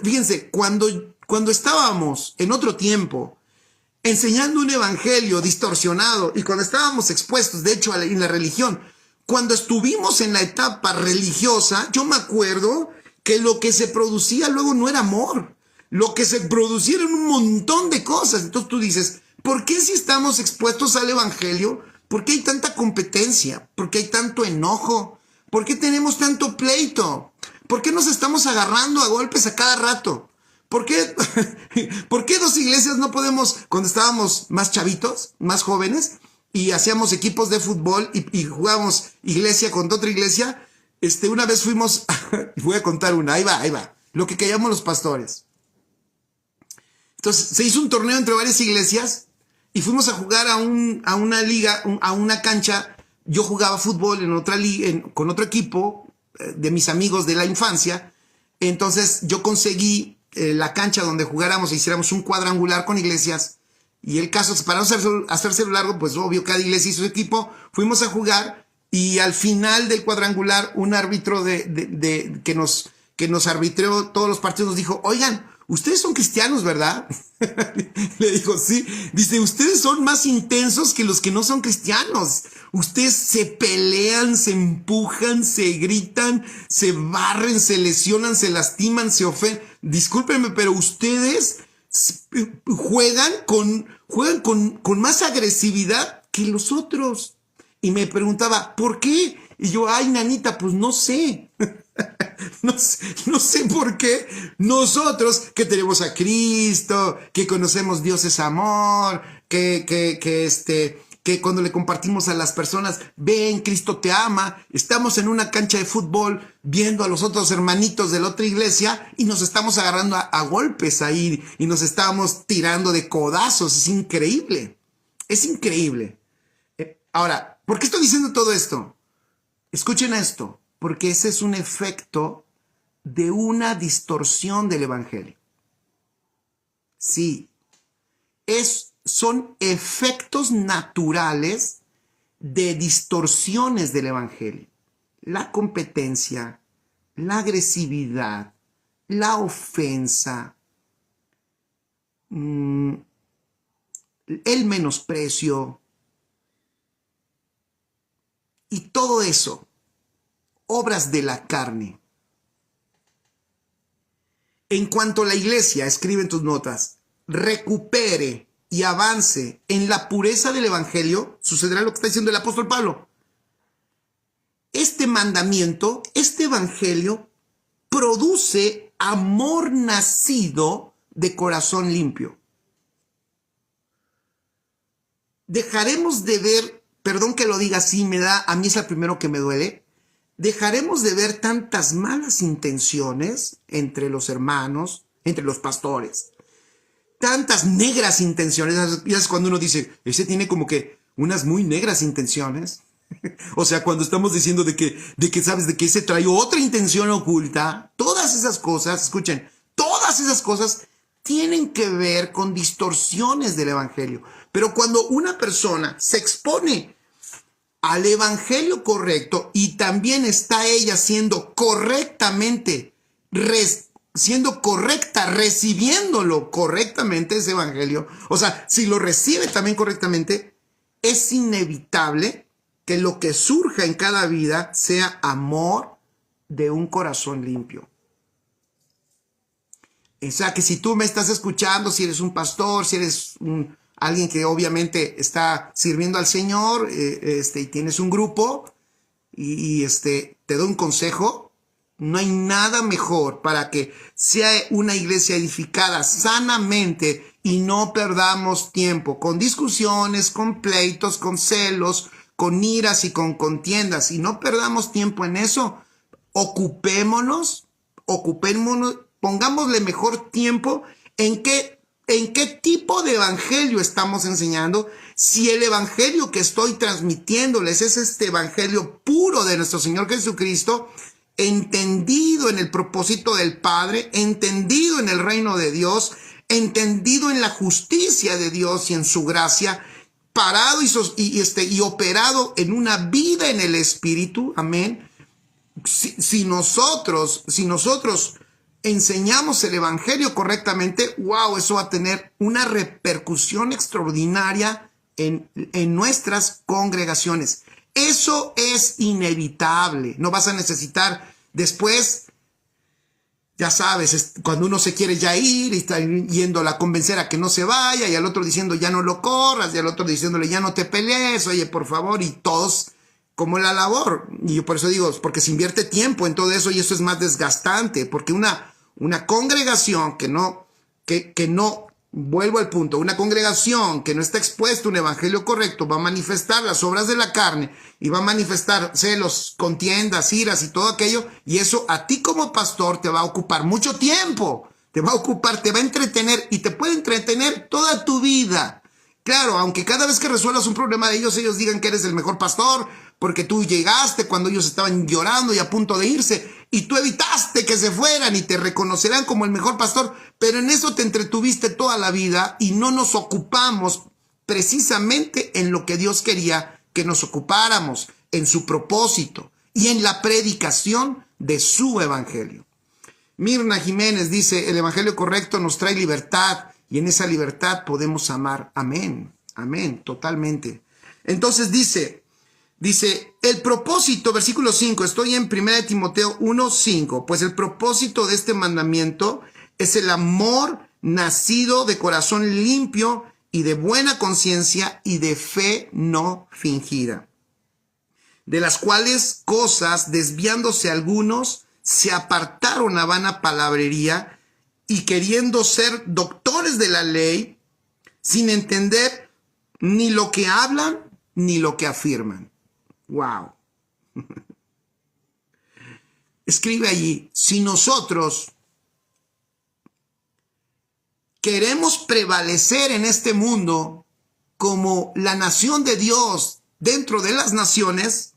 Speaker 1: fíjense, cuando estábamos en otro tiempo, enseñando un evangelio distorsionado y cuando estábamos expuestos, de hecho, en la religión, cuando estuvimos en la etapa religiosa, yo me acuerdo que lo que se producía luego no era amor. Lo que se producía era un montón de cosas. Entonces tú dices, ¿por qué si estamos expuestos al evangelio? ¿Por qué hay tanta competencia? ¿Por qué hay tanto enojo? ¿Por qué tenemos tanto pleito? ¿Por qué nos estamos agarrando a golpes a cada rato? ¿Por qué dos iglesias no podemos, cuando estábamos más chavitos, más jóvenes, y hacíamos equipos de fútbol y jugábamos iglesia contra otra iglesia? Una vez fuimos, voy a contar una, ahí va, lo que callamos los pastores. Entonces se hizo un torneo entre varias iglesias y fuimos a jugar a una liga, a una cancha. Yo jugaba fútbol en otra liga, con otro equipo de mis amigos de la infancia. Entonces yo conseguí la cancha donde jugáramos e hiciéramos un cuadrangular con iglesias. Y el caso, para no hacérselo largo, pues obvio, cada iglesia hizo su equipo. Fuimos a jugar y al final del cuadrangular, un árbitro que nos arbitró todos los partidos nos dijo, oigan, ustedes son cristianos, ¿verdad? Le dijo, sí. Dice, ustedes son más intensos que los que no son cristianos. Ustedes se pelean, se empujan, se gritan, se barren, se lesionan, se lastiman, se ofenden. Discúlpenme, pero ustedes juegan con más agresividad que los otros. Y me preguntaba, ¿por qué? Y yo, ay, nanita, pues no sé. No sé por qué nosotros que tenemos a Cristo, que conocemos Dios es amor, que cuando le compartimos a las personas, ven, Cristo te ama, estamos en una cancha de fútbol viendo a los otros hermanitos de la otra iglesia y nos estamos agarrando a golpes ahí y nos estamos tirando de codazos. Es increíble, es increíble. Ahora, ¿por qué estoy diciendo todo esto? Escuchen esto, porque ese es un efecto de una distorsión del evangelio. Sí, es son efectos naturales de distorsiones del evangelio. La competencia, la agresividad, la ofensa, el menosprecio y todo eso, obras de la carne. En cuanto la iglesia, escribe en tus notas, recupere y avance en la pureza del evangelio, sucederá lo que está diciendo el apóstol Pablo. Este mandamiento, este evangelio, produce amor nacido de corazón limpio. Dejaremos de ver, perdón que lo diga así, a mí es el primero que me duele, dejaremos de ver tantas malas intenciones entre los hermanos, entre los pastores, tantas negras intenciones. Ya es cuando uno dice, ese tiene como que unas muy negras intenciones. O sea, cuando estamos diciendo de que sabes, de que ese trae otra intención oculta, todas esas cosas, escuchen, todas esas cosas tienen que ver con distorsiones del evangelio. Pero cuando una persona se expone al evangelio correcto y también está ella siendo correctamente, recibiéndolo correctamente ese evangelio, o sea, si lo recibe también correctamente, es inevitable que lo que surja en cada vida sea amor de un corazón limpio. O sea, que si tú me estás escuchando, si eres un pastor, si eres alguien que obviamente está sirviendo al Señor, y tienes un grupo, y te doy un consejo, no hay nada mejor para que sea una iglesia edificada sanamente y no perdamos tiempo con discusiones, con pleitos, con celos, con iras y con contiendas, y no perdamos tiempo en eso. Ocupémonos, pongámosle mejor tiempo en qué tipo de evangelio estamos enseñando. Si el evangelio que estoy transmitiéndoles es este evangelio puro de nuestro Señor Jesucristo, entendido en el propósito del Padre, entendido en el reino de Dios, entendido en la justicia de Dios y en su gracia, parado y operado en una vida en el Espíritu, amén. Si nosotros enseñamos el evangelio correctamente, wow, eso va a tener una repercusión extraordinaria en nuestras congregaciones. Eso es inevitable. No vas a necesitar después, ya sabes, cuando uno se quiere ya ir y está yéndola a convencer a que no se vaya, y al otro diciendo ya no lo corras, y al otro diciéndole ya no te pelees, oye, por favor, y todos como la labor. Y yo por eso digo, porque se invierte tiempo en todo eso y eso es más desgastante, porque una congregación que no, vuelvo al punto, una congregación que no está expuesta a un evangelio correcto va a manifestar las obras de la carne y va a manifestar celos, contiendas, iras y todo aquello, y eso a ti como pastor te va a ocupar mucho tiempo, te va a entretener y te puede entretener toda tu vida. Claro, aunque cada vez que resuelvas un problema de ellos digan que eres el mejor pastor, porque tú llegaste cuando ellos estaban llorando y a punto de irse, y tú evitaste que se fueran y te reconocerán como el mejor pastor, pero en eso te entretuviste toda la vida y no nos ocupamos precisamente en lo que Dios quería que nos ocupáramos, en su propósito y en la predicación de su evangelio. Mirna Jiménez dice, el evangelio correcto nos trae libertad y en esa libertad podemos amar. Amén, amén, totalmente. Entonces dice, el propósito, versículo 5, estoy en 1 Timoteo 1:5, pues el propósito de este mandamiento es el amor nacido de corazón limpio y de buena conciencia y de fe no fingida, de las cuales cosas, desviándose algunos, se apartaron a vana palabrería y queriendo ser doctores de la ley, sin entender ni lo que hablan ni lo que afirman. Wow. Escribe allí, si nosotros queremos prevalecer en este mundo como la nación de Dios dentro de las naciones,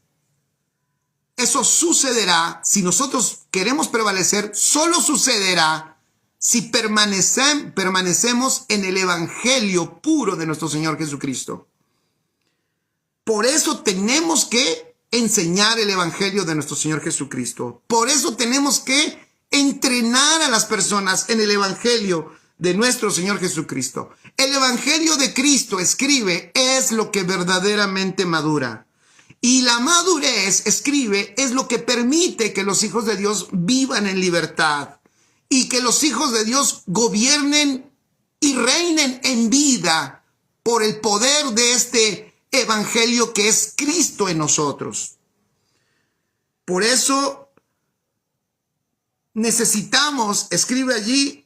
Speaker 1: eso sucederá. Si nosotros queremos prevalecer, solo sucederá si permanecemos en el evangelio puro de nuestro Señor Jesucristo. Por eso tenemos que enseñar el evangelio de nuestro Señor Jesucristo. Por eso tenemos que entrenar a las personas en el evangelio de nuestro Señor Jesucristo. El evangelio de Cristo, escribe, es lo que verdaderamente madura. Y la madurez, escribe, es lo que permite que los hijos de Dios vivan en libertad y que los hijos de Dios gobiernen y reinen en vida por el poder de este evangelio que es Cristo en nosotros. Por eso necesitamos, escribe allí,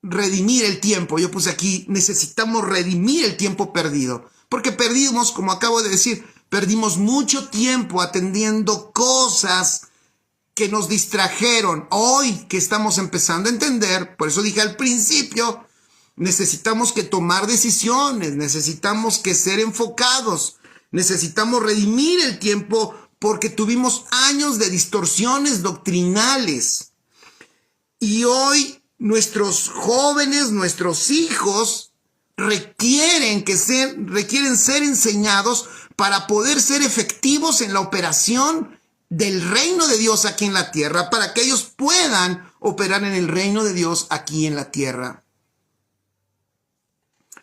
Speaker 1: redimir el tiempo. Yo puse aquí, necesitamos redimir el tiempo perdido. Porque perdimos, como acabo de decir, perdimos mucho tiempo atendiendo cosas que nos distrajeron. Hoy que estamos empezando a entender, por eso dije al principio, necesitamos que tomar decisiones, necesitamos que ser enfocados, necesitamos redimir el tiempo porque tuvimos años de distorsiones doctrinales. Y hoy nuestros jóvenes, nuestros hijos requieren ser enseñados para poder ser efectivos en la operación del reino de Dios aquí en la tierra, para que ellos puedan operar en el reino de Dios aquí en la tierra.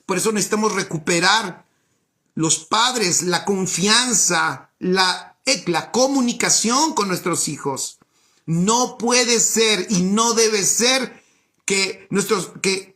Speaker 1: Por eso necesitamos recuperar los padres, la confianza, la comunicación con nuestros hijos. No puede ser y no debe ser que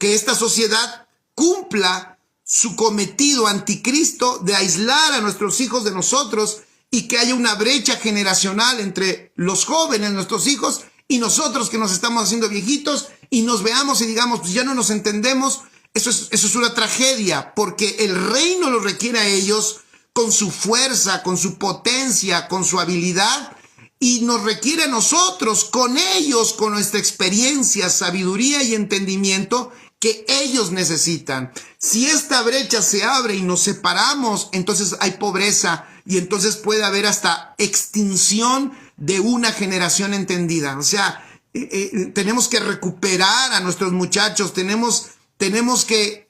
Speaker 1: esta sociedad cumpla su cometido anticristo de aislar a nuestros hijos de nosotros y que haya una brecha generacional entre los jóvenes, nuestros hijos, y nosotros que nos estamos haciendo viejitos y nos veamos y digamos, pues ya no nos entendemos. Eso es una tragedia, porque el reino lo requiere a ellos con su fuerza, con su potencia, con su habilidad, y nos requiere a nosotros, con ellos, con nuestra experiencia, sabiduría y entendimiento que ellos necesitan. Si esta brecha se abre y nos separamos, entonces hay pobreza y entonces puede haber hasta extinción de una generación entendida. O sea, tenemos que recuperar a nuestros muchachos, tenemos que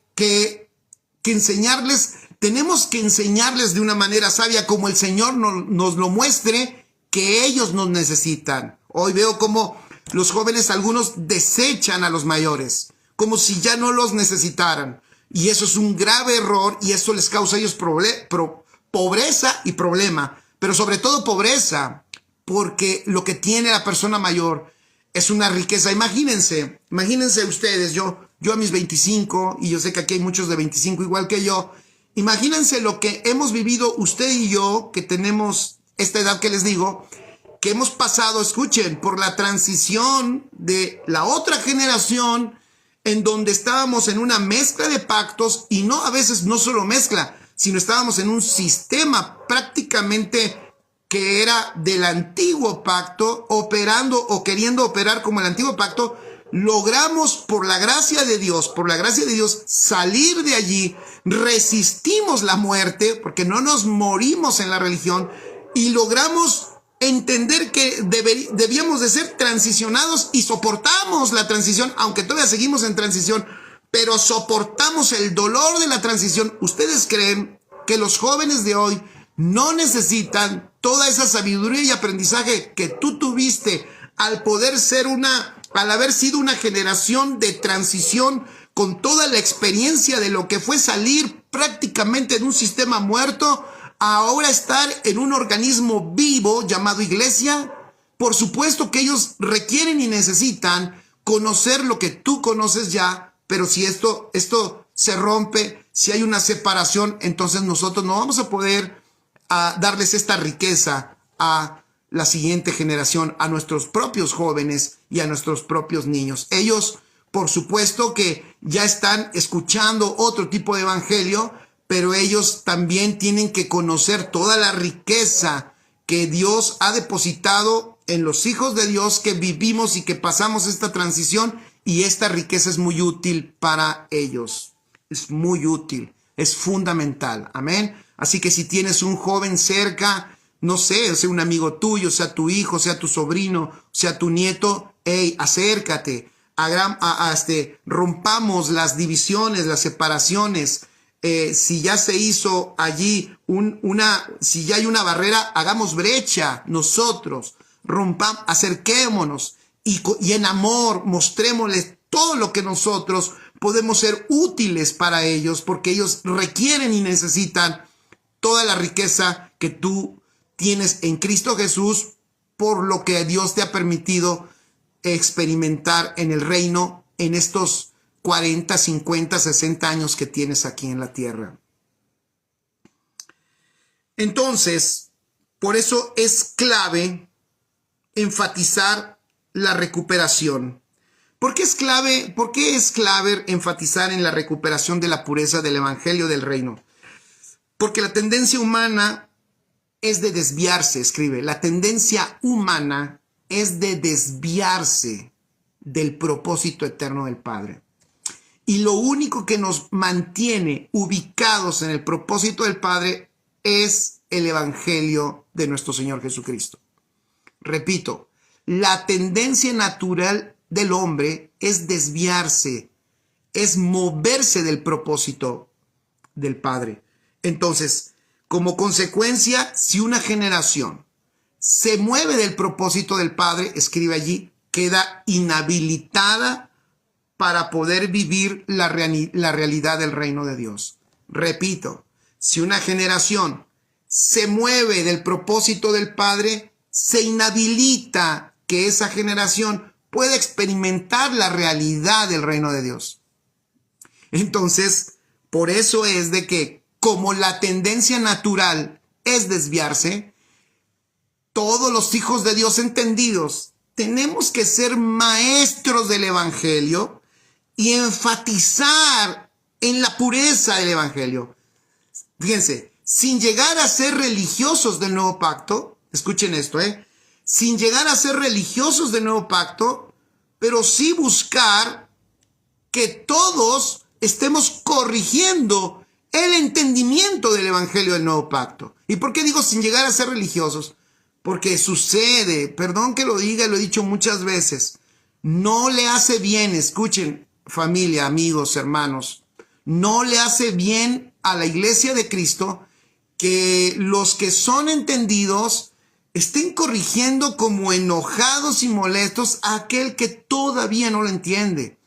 Speaker 1: enseñarles, de una manera sabia, como el Señor nos lo muestre, que ellos nos necesitan. Hoy veo como los jóvenes, algunos desechan a los mayores, como si ya no los necesitaran. Y eso es un grave error y eso les causa a ellos pobreza y problema. Pero sobre todo pobreza, porque lo que tiene la persona mayor es una riqueza. Imagínense ustedes, yo a mis 25, y yo sé que aquí hay muchos de 25 igual que yo, imagínense lo que hemos vivido usted y yo, que tenemos esta edad que les digo, que hemos pasado, escuchen, por la transición de la otra generación, en donde estábamos en una mezcla de pactos, y a veces no solo mezcla, sino estábamos en un sistema prácticamente que era del antiguo pacto, operando o queriendo operar como el antiguo pacto. Logramos, por la gracia de Dios, salir de allí, resistimos la muerte, porque no nos morimos en la religión, y logramos entender que debíamos de ser transicionados y soportamos la transición, aunque todavía seguimos en transición, pero soportamos el dolor de la transición. ¿Ustedes creen que los jóvenes de hoy no necesitan toda esa sabiduría y aprendizaje que tú tuviste al haber sido una generación de transición con toda la experiencia de lo que fue salir prácticamente de un sistema muerto, ahora estar en un organismo vivo llamado iglesia? Por supuesto que ellos requieren y necesitan conocer lo que tú conoces ya, pero si esto se rompe, si hay una separación, entonces nosotros no vamos a poder darles esta riqueza a la siguiente generación, a nuestros propios jóvenes y a nuestros propios niños. Ellos, por supuesto que ya están escuchando otro tipo de evangelio, pero ellos también tienen que conocer toda la riqueza que Dios ha depositado en los hijos de Dios que vivimos y que pasamos esta transición, y esta riqueza es muy útil para ellos. Es muy útil, es fundamental. Amén. Así que si tienes un joven cerca, no sé, sea un amigo tuyo, sea tu hijo, sea tu sobrino, sea tu nieto, hey, acércate, rompamos las divisiones, las separaciones. Si ya se hizo allí si ya hay una barrera, hagamos brecha nosotros, acerquémonos y en amor mostrémosles todo lo que nosotros podemos ser útiles para ellos, porque ellos requieren y necesitan toda la riqueza que tú tienes en Cristo Jesús, por lo que Dios te ha permitido experimentar en el reino en estos 40, 50, 60 años que tienes aquí en la tierra. Entonces, por eso es clave enfatizar la recuperación. ¿Por qué es clave enfatizar en la recuperación de la pureza del evangelio del reino? Porque la tendencia humana es de desviarse, escribe. La tendencia humana es de desviarse del propósito eterno del Padre. Y lo único que nos mantiene ubicados en el propósito del Padre es el evangelio de nuestro Señor Jesucristo. Repito, la tendencia natural del hombre es desviarse, es moverse del propósito del Padre. Entonces, como consecuencia, si una generación se mueve del propósito del Padre, escribe allí, queda inhabilitada para poder vivir la realidad del reino de Dios. Repito, si una generación se mueve del propósito del Padre, se inhabilita que esa generación pueda experimentar la realidad del reino de Dios. Entonces, por eso es de que, como la tendencia natural es desviarse, todos los hijos de Dios entendidos tenemos que ser maestros del evangelio y enfatizar en la pureza del evangelio. Fíjense, sin llegar a ser religiosos del nuevo pacto, escuchen esto, sin llegar a ser religiosos del nuevo pacto, pero sí buscar que todos estemos corrigiendo el entendimiento del evangelio del nuevo pacto. ¿Y por qué digo sin llegar a ser religiosos? Porque sucede, perdón que lo diga, lo he dicho muchas veces, no le hace bien, escuchen, familia, amigos, hermanos, no le hace bien a la iglesia de Cristo que los que son entendidos estén corrigiendo como enojados y molestos a aquel que todavía no lo entiende,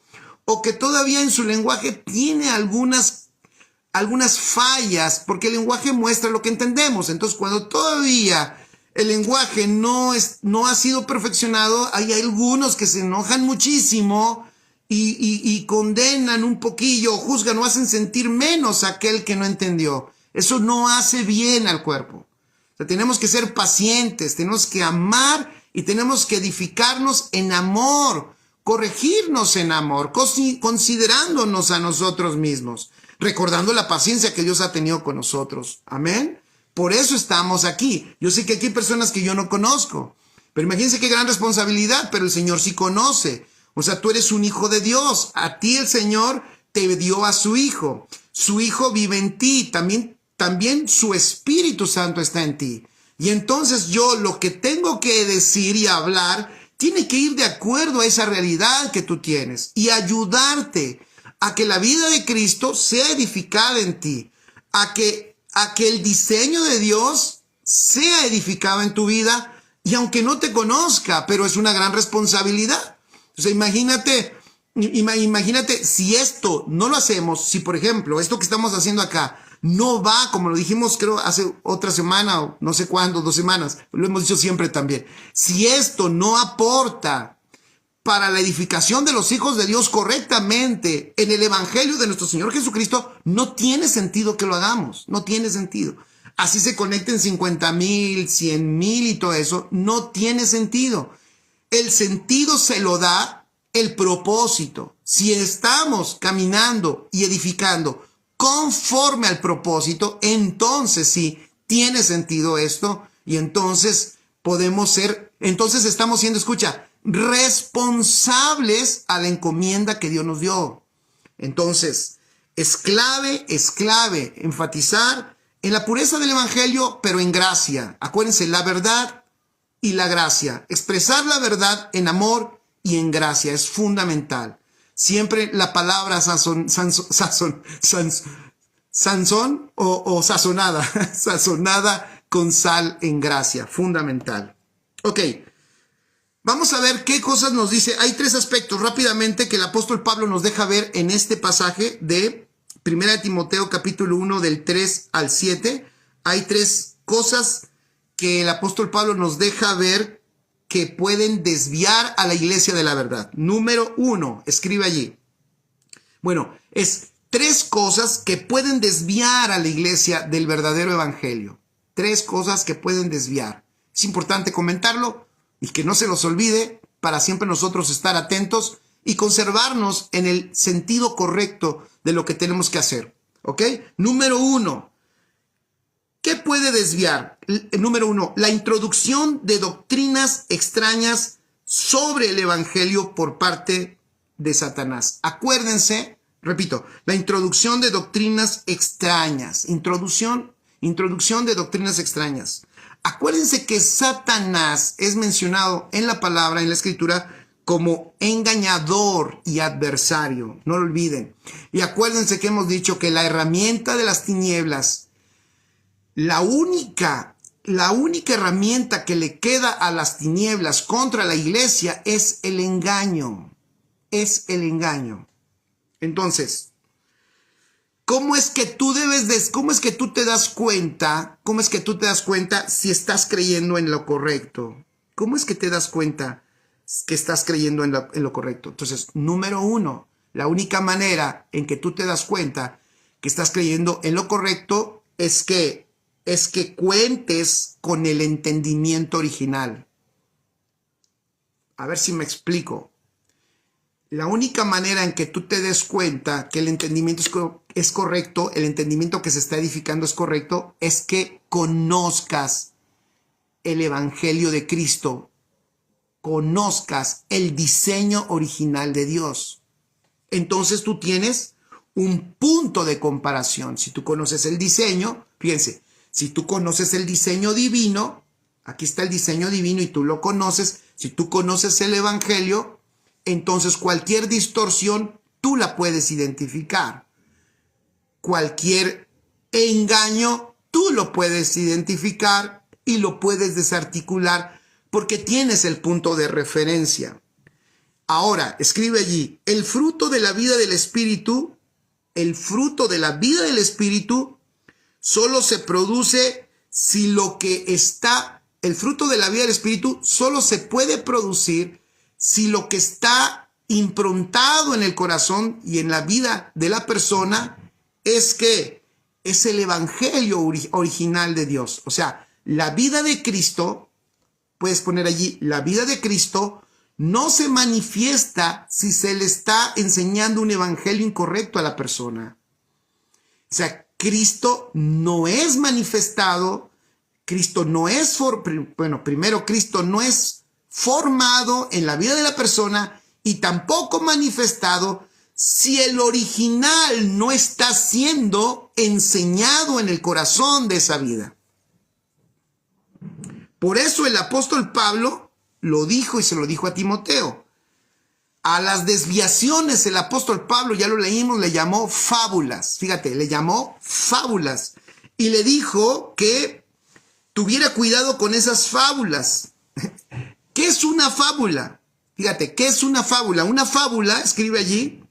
Speaker 1: o que todavía en su lenguaje tiene algunas fallas, porque el lenguaje muestra lo que entendemos. Entonces, cuando todavía el lenguaje no ha sido perfeccionado, hay algunos que se enojan muchísimo y condenan un poquillo, juzgan o hacen sentir menos a aquel que no entendió. Eso no hace bien al cuerpo. O sea, tenemos que ser pacientes, tenemos que amar y tenemos que edificarnos en amor, corregirnos en amor, considerándonos a nosotros mismos, recordando la paciencia que Dios ha tenido con nosotros. Amén. Por eso estamos aquí. Yo sé que aquí hay personas que yo no conozco, pero imagínense qué gran responsabilidad, pero el Señor sí conoce. O sea, tú eres un hijo de Dios. A ti el Señor te dio a su Hijo. Su Hijo vive en ti. También su Espíritu Santo está en ti. Y entonces yo lo que tengo que decir y hablar tiene que ir de acuerdo a esa realidad que tú tienes y ayudarte a que la vida de Cristo sea edificada en ti, a que el diseño de Dios sea edificado en tu vida, y aunque no te conozca, pero es una gran responsabilidad. O sea, imagínate si esto no lo hacemos, si por ejemplo esto que estamos haciendo acá no va, como lo dijimos creo hace otra semana o no sé cuándo, 2 semanas, lo hemos dicho siempre también, si esto no aporta para la edificación de los hijos de Dios correctamente en el evangelio de nuestro Señor Jesucristo, no tiene sentido que lo hagamos, no tiene sentido. Así se conecten 50,000, 100,000 y todo eso, no tiene sentido. El sentido se lo da el propósito. Si estamos caminando y edificando conforme al propósito, entonces sí tiene sentido esto, y entonces entonces estamos siendo, escucha, responsables a la encomienda que Dios nos dio. Entonces, es clave enfatizar en la pureza del evangelio, pero en gracia. Acuérdense, la verdad y la gracia. Expresar la verdad en amor y en gracia. Es fundamental. Siempre la palabra Sansón o sazonada, sazonada con sal en gracia, fundamental. Ok, vamos a ver qué cosas nos dice. Hay tres aspectos rápidamente que el apóstol Pablo nos deja ver en este pasaje de 1 Timoteo capítulo 1 del 3 al 7. Hay tres cosas que el apóstol Pablo nos deja ver que pueden desviar a la iglesia de la verdad. Número 1, escribe allí. Bueno, es tres cosas que pueden desviar a la iglesia del verdadero evangelio. Tres cosas que pueden desviar. Es importante comentarlo y que no se los olvide para siempre nosotros estar atentos y conservarnos en el sentido correcto de lo que tenemos que hacer. ¿Ok? Número 1. ¿Qué puede desviar? Número 1. La introducción de doctrinas extrañas sobre el evangelio por parte de Satanás. Acuérdense, repito, la introducción de doctrinas extrañas. Introducción de doctrinas extrañas. Acuérdense que Satanás es mencionado en la palabra, en la escritura, como engañador y adversario. No lo olviden. Y acuérdense que hemos dicho que la herramienta de las tinieblas, la única herramienta que le queda a las tinieblas contra la iglesia es el engaño. Es el engaño. Entonces, ¿cómo es que tú te das cuenta si estás creyendo en lo correcto? ¿Cómo es que te das cuenta que estás creyendo en lo correcto? Entonces, número 1, la única manera en que tú te das cuenta que estás creyendo en lo correcto es que cuentes con el entendimiento original. A ver si me explico. La única manera en que tú te des cuenta que el entendimiento es correcto, el entendimiento que se está edificando es correcto, es que conozcas el evangelio de Cristo, conozcas el diseño original de Dios. Entonces tú tienes un punto de comparación. Si tú conoces el diseño, fíjense, si tú conoces el diseño divino, aquí está el diseño divino y tú lo conoces, si tú conoces el evangelio, entonces cualquier distorsión tú la puedes identificar. Cualquier engaño tú lo puedes identificar y lo puedes desarticular porque tienes el punto de referencia. Ahora, escribe allí, el fruto de la vida del Espíritu solo se produce si el fruto de la vida del Espíritu solo se puede producir si lo que está improntado en el corazón y en la vida de la persona es el evangelio original de Dios. O sea, la vida de Cristo, puedes poner allí, la vida de Cristo no se manifiesta si se le está enseñando un evangelio incorrecto a la persona. O sea, Cristo no es manifestado, Cristo no es formado en la vida de la persona y tampoco manifestado si el original no está siendo enseñado en el corazón de esa vida. Por eso el apóstol Pablo lo dijo y se lo dijo a Timoteo. A las desviaciones el apóstol Pablo, ya lo leímos, le llamó fábulas. Fíjate, le llamó fábulas y le dijo que tuviera cuidado con esas fábulas. ¿Qué es una fábula? Fíjate, ¿qué es una fábula? Una fábula, escribe allí,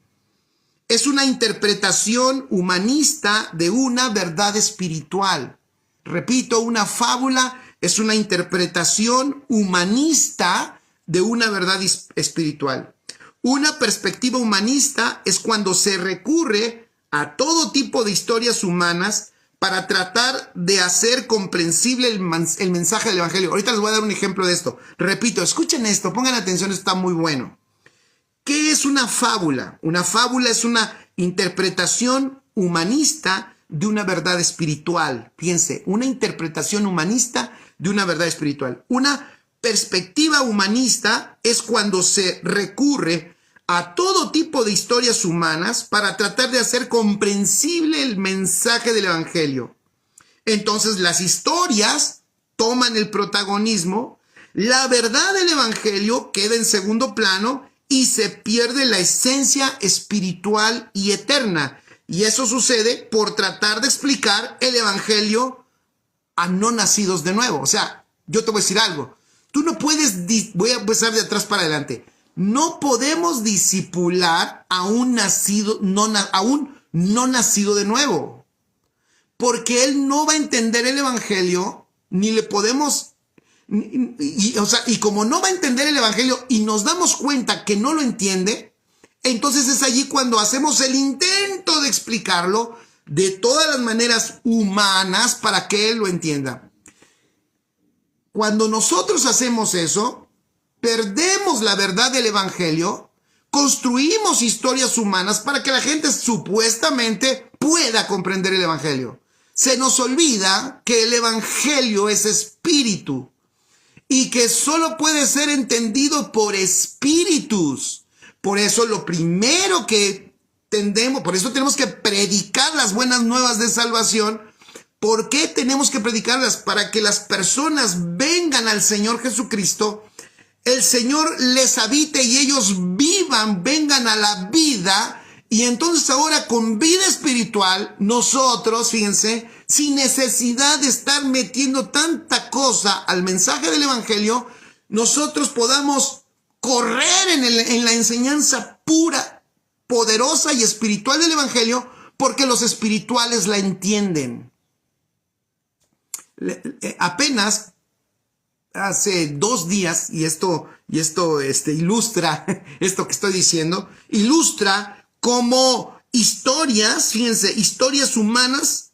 Speaker 1: es una interpretación humanista de una verdad espiritual. Repito, una fábula es una interpretación humanista de una verdad espiritual. Una perspectiva humanista es cuando se recurre a todo tipo de historias humanas para tratar de hacer comprensible el mensaje del evangelio. Ahorita les voy a dar un ejemplo de esto. Repito, escuchen esto, pongan atención, esto está muy bueno. ¿Qué es una fábula? Una fábula es una interpretación humanista de una verdad espiritual. Fíjense, una interpretación humanista de una verdad espiritual. Una perspectiva humanista es cuando se recurre a todo tipo de historias humanas para tratar de hacer comprensible el mensaje del evangelio. Entonces las historias toman el protagonismo, la verdad del evangelio queda en segundo plano y se pierde la esencia espiritual y eterna. Y eso sucede por tratar de explicar el evangelio a no nacidos de nuevo. O sea, yo te voy a decir algo. Tú no puedes, voy a empezar de atrás para adelante. No podemos discipular a un no nacido de nuevo. Porque él no va a entender el evangelio, ni le podemos... Y como no va a entender el evangelio y nos damos cuenta que no lo entiende, entonces es allí cuando hacemos el intento de explicarlo de todas las maneras humanas para que él lo entienda. Cuando nosotros hacemos eso, perdemos la verdad del evangelio, construimos historias humanas para que la gente supuestamente pueda comprender el evangelio. Se nos olvida que el evangelio es espíritu y que solo puede ser entendido por espíritus. Por eso lo primero que por eso tenemos que predicar las buenas nuevas de salvación. ¿Por qué tenemos que predicarlas? Para que las personas vengan al Señor Jesucristo, el Señor les habite y ellos vivan, vengan a la vida. Y entonces ahora con vida espiritual, nosotros, fíjense, sin necesidad de estar metiendo tanta cosa al mensaje del evangelio, nosotros podamos correr en la enseñanza pura, poderosa y espiritual del evangelio, porque los espirituales la entienden. Apenas hace 2 días, y esto ilustra esto que estoy diciendo, ilustra cómo historias, fíjense, historias humanas,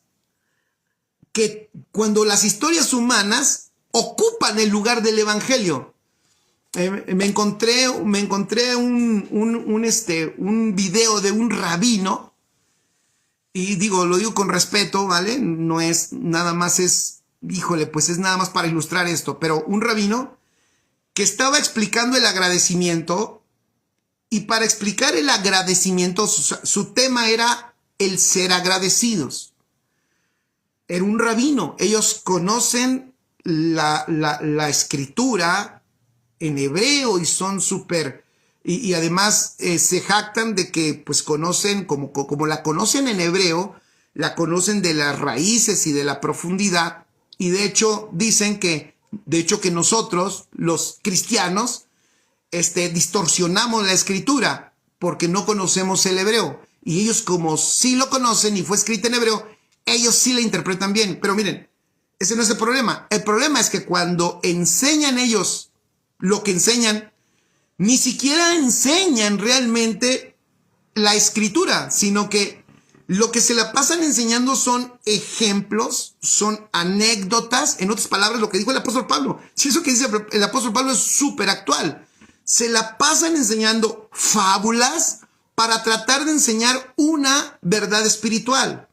Speaker 1: que cuando las historias humanas ocupan el lugar del evangelio. Me encontré un video de un rabino, y lo digo con respeto, ¿vale? No es nada más, pues es nada más para ilustrar esto, pero un rabino que estaba explicando el agradecimiento, y para explicar el agradecimiento, su tema era el ser agradecidos. Era un rabino, ellos conocen la escritura en hebreo y son súper, y además se jactan de que pues conocen, como la conocen en hebreo, la conocen de las raíces y de la profundidad, y de hecho dicen que nosotros, los cristianos, distorsionamos la escritura porque no conocemos el hebreo, y ellos, como sí lo conocen y fue escrita en hebreo, ellos sí la interpretan bien. Pero miren, ese no es el problema. El problema es que cuando enseñan ellos lo que enseñan, ni siquiera enseñan realmente la escritura, sino que lo que se la pasan enseñando son ejemplos, son anécdotas. En otras palabras, lo que dijo el apóstol Pablo. Si eso que dice el apóstol Pablo es súper actual. Se la pasan enseñando fábulas para tratar de enseñar una verdad espiritual.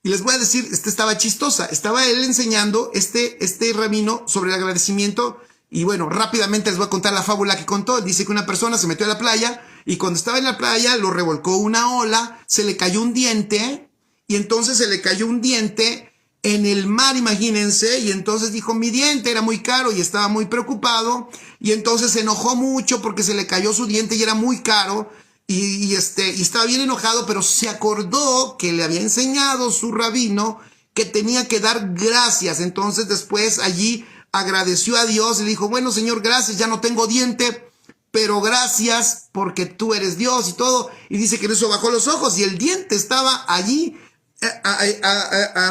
Speaker 1: Y les voy a decir, estaba chistosa. Estaba él enseñando, este rabino, sobre el agradecimiento. Y bueno, rápidamente les voy a contar la fábula que contó. Él dice que una persona se metió a la playa, y cuando estaba en la playa lo revolcó una ola, se le cayó un diente, y entonces se le cayó un diente en el mar, imagínense, y entonces dijo, mi diente era muy caro, y estaba muy preocupado, y entonces se enojó mucho porque se le cayó su diente y era muy caro. Y estaba bien enojado, pero se acordó que le había enseñado su rabino que tenía que dar gracias. Entonces después allí agradeció a Dios y le dijo, bueno, Señor, gracias, ya no tengo diente, pero gracias porque tú eres Dios y todo. Y dice que en eso bajó los ojos y el diente estaba allí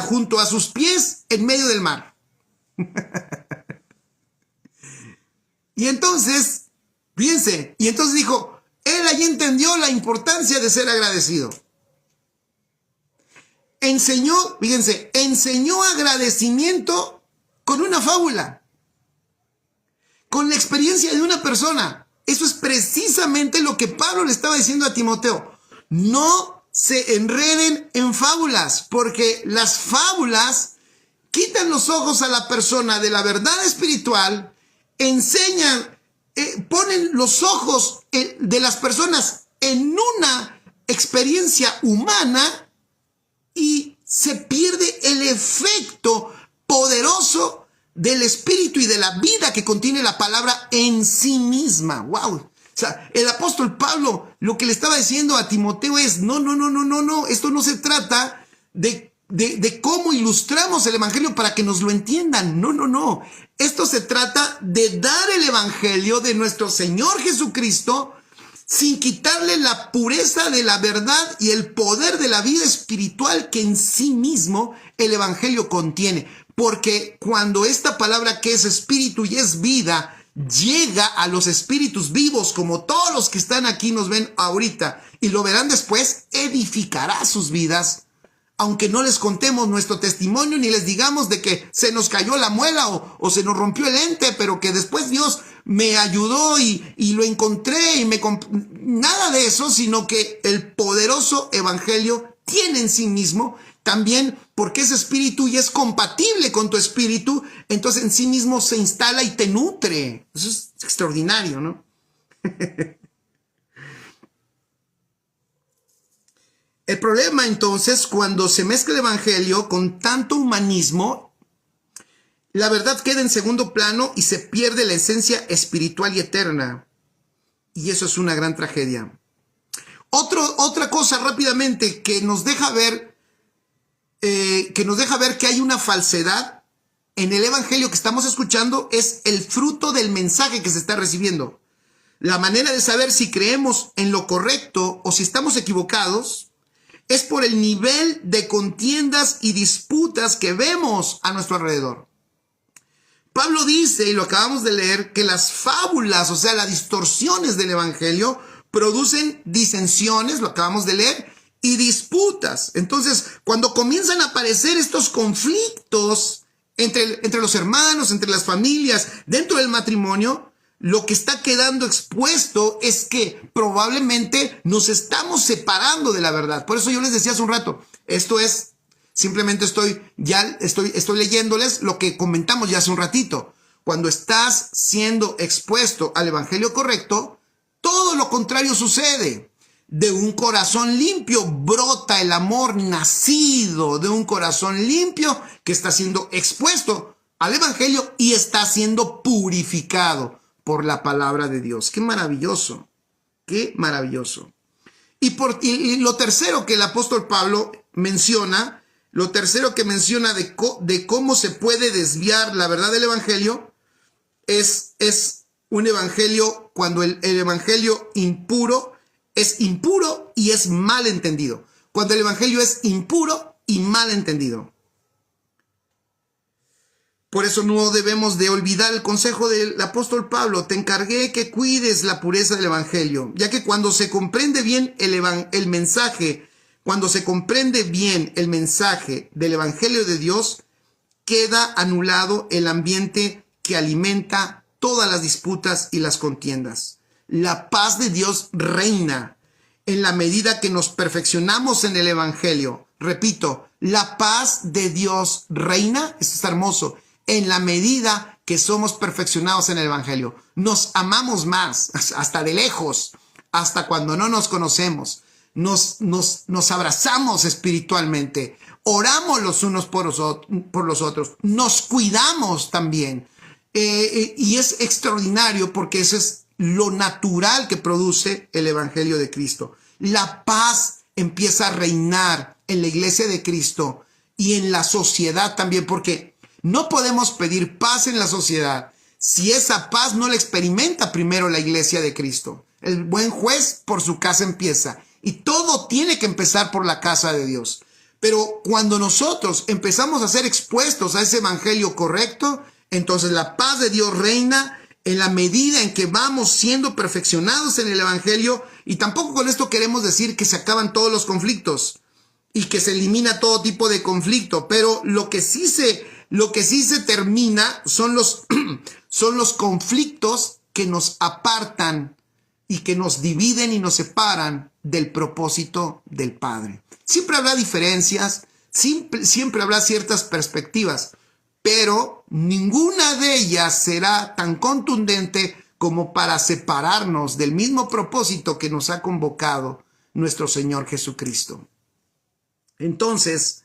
Speaker 1: junto a sus pies en medio del mar. Y entonces, fíjense, y entonces dijo, él allí entendió la importancia de ser agradecido. Enseñó agradecimiento con una fábula, con la experiencia de una persona. Eso es precisamente lo que Pablo le estaba diciendo a Timoteo. No se enreden en fábulas, porque las fábulas quitan los ojos a la persona de la verdad espiritual, enseñan, ponen los ojos de las personas en una experiencia humana y se pierde el efecto poderoso del espíritu y de la vida que contiene la palabra en sí misma. ¡Wow! sea, el apóstol Pablo lo que le estaba diciendo a Timoteo es, no, esto no se trata de cómo ilustramos el evangelio para que nos lo entiendan. No. Esto se trata de dar el evangelio de nuestro Señor Jesucristo sin quitarle la pureza de la verdad y el poder de la vida espiritual que en sí mismo el evangelio contiene. Porque cuando esta palabra que es espíritu y es vida llega a los espíritus vivos, como todos los que están aquí nos ven ahorita y lo verán después, edificará sus vidas. Aunque no les contemos nuestro testimonio ni les digamos de que se nos cayó la muela o se nos rompió el ente, pero que después Dios me ayudó y lo encontré y nada de eso, sino que el poderoso evangelio tiene en sí mismo también, porque es espíritu y es compatible con tu espíritu, entonces en sí mismo se instala y te nutre. Eso es extraordinario, ¿no? El problema entonces, cuando se mezcla el evangelio con tanto humanismo, la verdad queda en segundo plano y se pierde la esencia espiritual y eterna. Y eso es una gran tragedia. Otra cosa rápidamente que nos deja ver que hay una falsedad en el evangelio que estamos escuchando es el fruto del mensaje que se está recibiendo. La manera de saber si creemos en lo correcto o si estamos equivocados es por el nivel de contiendas y disputas que vemos a nuestro alrededor. Pablo dice, y lo acabamos de leer, que las fábulas, o sea, las distorsiones del evangelio, producen disensiones, lo acabamos de leer, y disputas. Entonces, cuando comienzan a aparecer estos conflictos entre los hermanos, entre las familias, dentro del matrimonio, lo que está quedando expuesto es que probablemente nos estamos separando de la verdad. Por eso yo les decía hace un rato, esto es, simplemente estoy leyéndoles lo que comentamos ya hace un ratito. Cuando estás siendo expuesto al evangelio correcto, todo lo contrario sucede. De un corazón limpio brota el amor nacido de un corazón limpio que está siendo expuesto al evangelio y está siendo purificado por la palabra de Dios. ¡Qué maravilloso! ¡Qué maravilloso! Y lo tercero que el apóstol Pablo menciona, de cómo se puede desviar la verdad del evangelio, es un evangelio cuando el evangelio es impuro y es mal entendido. Cuando el evangelio es impuro y mal entendido. Por eso no debemos de olvidar el consejo del apóstol Pablo. Te encargué que cuides la pureza del evangelio, ya que cuando se comprende bien el mensaje del evangelio de Dios, queda anulado el ambiente que alimenta todas las disputas y las contiendas. La paz de Dios reina en la medida que nos perfeccionamos en el evangelio. Repito, la paz de Dios reina, esto está hermoso, en la medida que somos perfeccionados en el evangelio. Nos amamos más, hasta de lejos, hasta cuando no nos conocemos. Nos abrazamos espiritualmente, oramos los unos por los otros, nos cuidamos también. Y es extraordinario porque eso es lo natural que produce el evangelio de Cristo. La paz empieza a reinar en la iglesia de Cristo y en la sociedad también, porque no podemos pedir paz en la sociedad si esa paz no la experimenta primero la iglesia de Cristo. El buen juez por su casa empieza, y todo tiene que empezar por la casa de Dios. Pero cuando nosotros empezamos a ser expuestos a ese evangelio correcto, entonces la paz de Dios reina en la medida en que vamos siendo perfeccionados en el evangelio. Y tampoco con esto queremos decir que se acaban todos los conflictos y que se elimina todo tipo de conflicto, pero lo que sí se termina son los conflictos que nos apartan y que nos dividen y nos separan del propósito del Padre. Siempre habrá diferencias, siempre habrá ciertas perspectivas, pero ninguna de ellas será tan contundente como para separarnos del mismo propósito que nos ha convocado nuestro Señor Jesucristo. Entonces,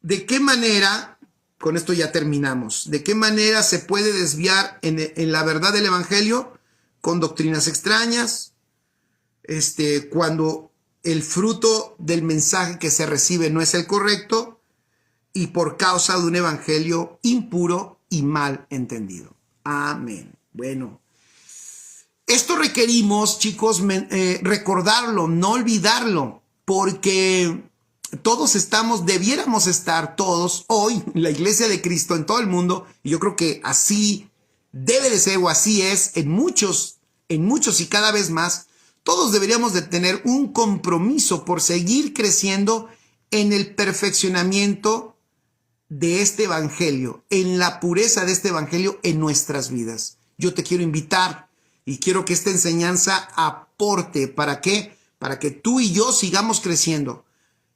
Speaker 1: ¿de qué manera, con esto ya terminamos, de qué manera se puede desviar en la verdad del evangelio? con doctrinas extrañas, cuando el fruto del mensaje que se recibe no es el correcto y por causa de un evangelio impuro y mal entendido. Amén. Bueno, esto requerimos, chicos, recordarlo, no olvidarlo, porque todos debiéramos estar todos hoy, la Iglesia de Cristo en todo el mundo, y yo creo que así debe de ser o así es en muchos y cada vez más. Todos deberíamos de tener un compromiso por seguir creciendo en el perfeccionamiento de este evangelio, en la pureza de este evangelio en nuestras vidas. Yo te quiero invitar y quiero que esta enseñanza aporte. ¿Para qué? Para que tú y yo sigamos creciendo.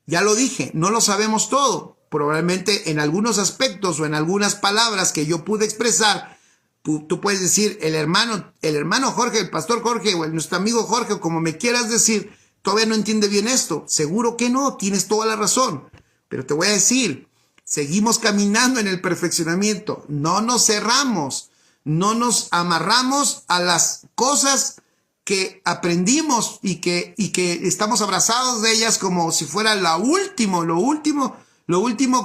Speaker 1: Ya lo dije, no lo sabemos todo. Probablemente en algunos aspectos o en algunas palabras que yo pude expresar, tú puedes decir, el hermano Jorge, el pastor Jorge o nuestro amigo Jorge, o como me quieras decir, todavía no entiende bien esto. Seguro que no, tienes toda la razón. Pero te voy a decir, seguimos caminando en el perfeccionamiento. No nos cerramos, no nos amarramos a las cosas que aprendimos y que estamos abrazados de ellas como si fuera lo último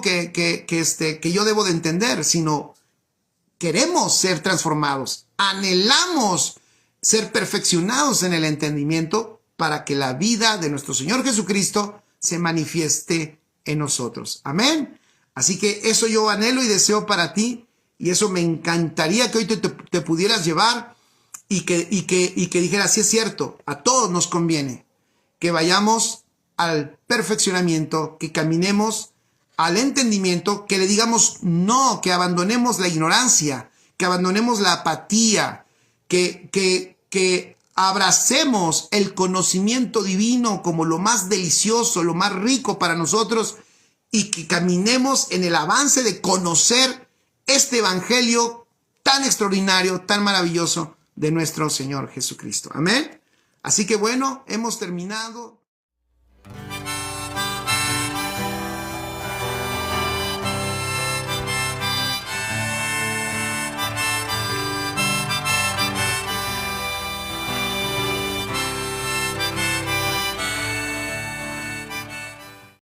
Speaker 1: que yo debo de entender, sino queremos ser transformados, anhelamos ser perfeccionados en el entendimiento para que la vida de nuestro Señor Jesucristo se manifieste en nosotros. Amén. Así que eso yo anhelo y deseo para ti, y eso me encantaría que hoy te pudieras llevar y que dijeras, sí es cierto, a todos nos conviene que vayamos al perfeccionamiento, que caminemos al entendimiento, que le digamos no, que abandonemos la ignorancia, que abandonemos la apatía, que abracemos el conocimiento divino como lo más delicioso, lo más rico para nosotros, y que caminemos en el avance de conocer este evangelio tan extraordinario, tan maravilloso de nuestro Señor Jesucristo. Amén. Así que bueno, hemos terminado.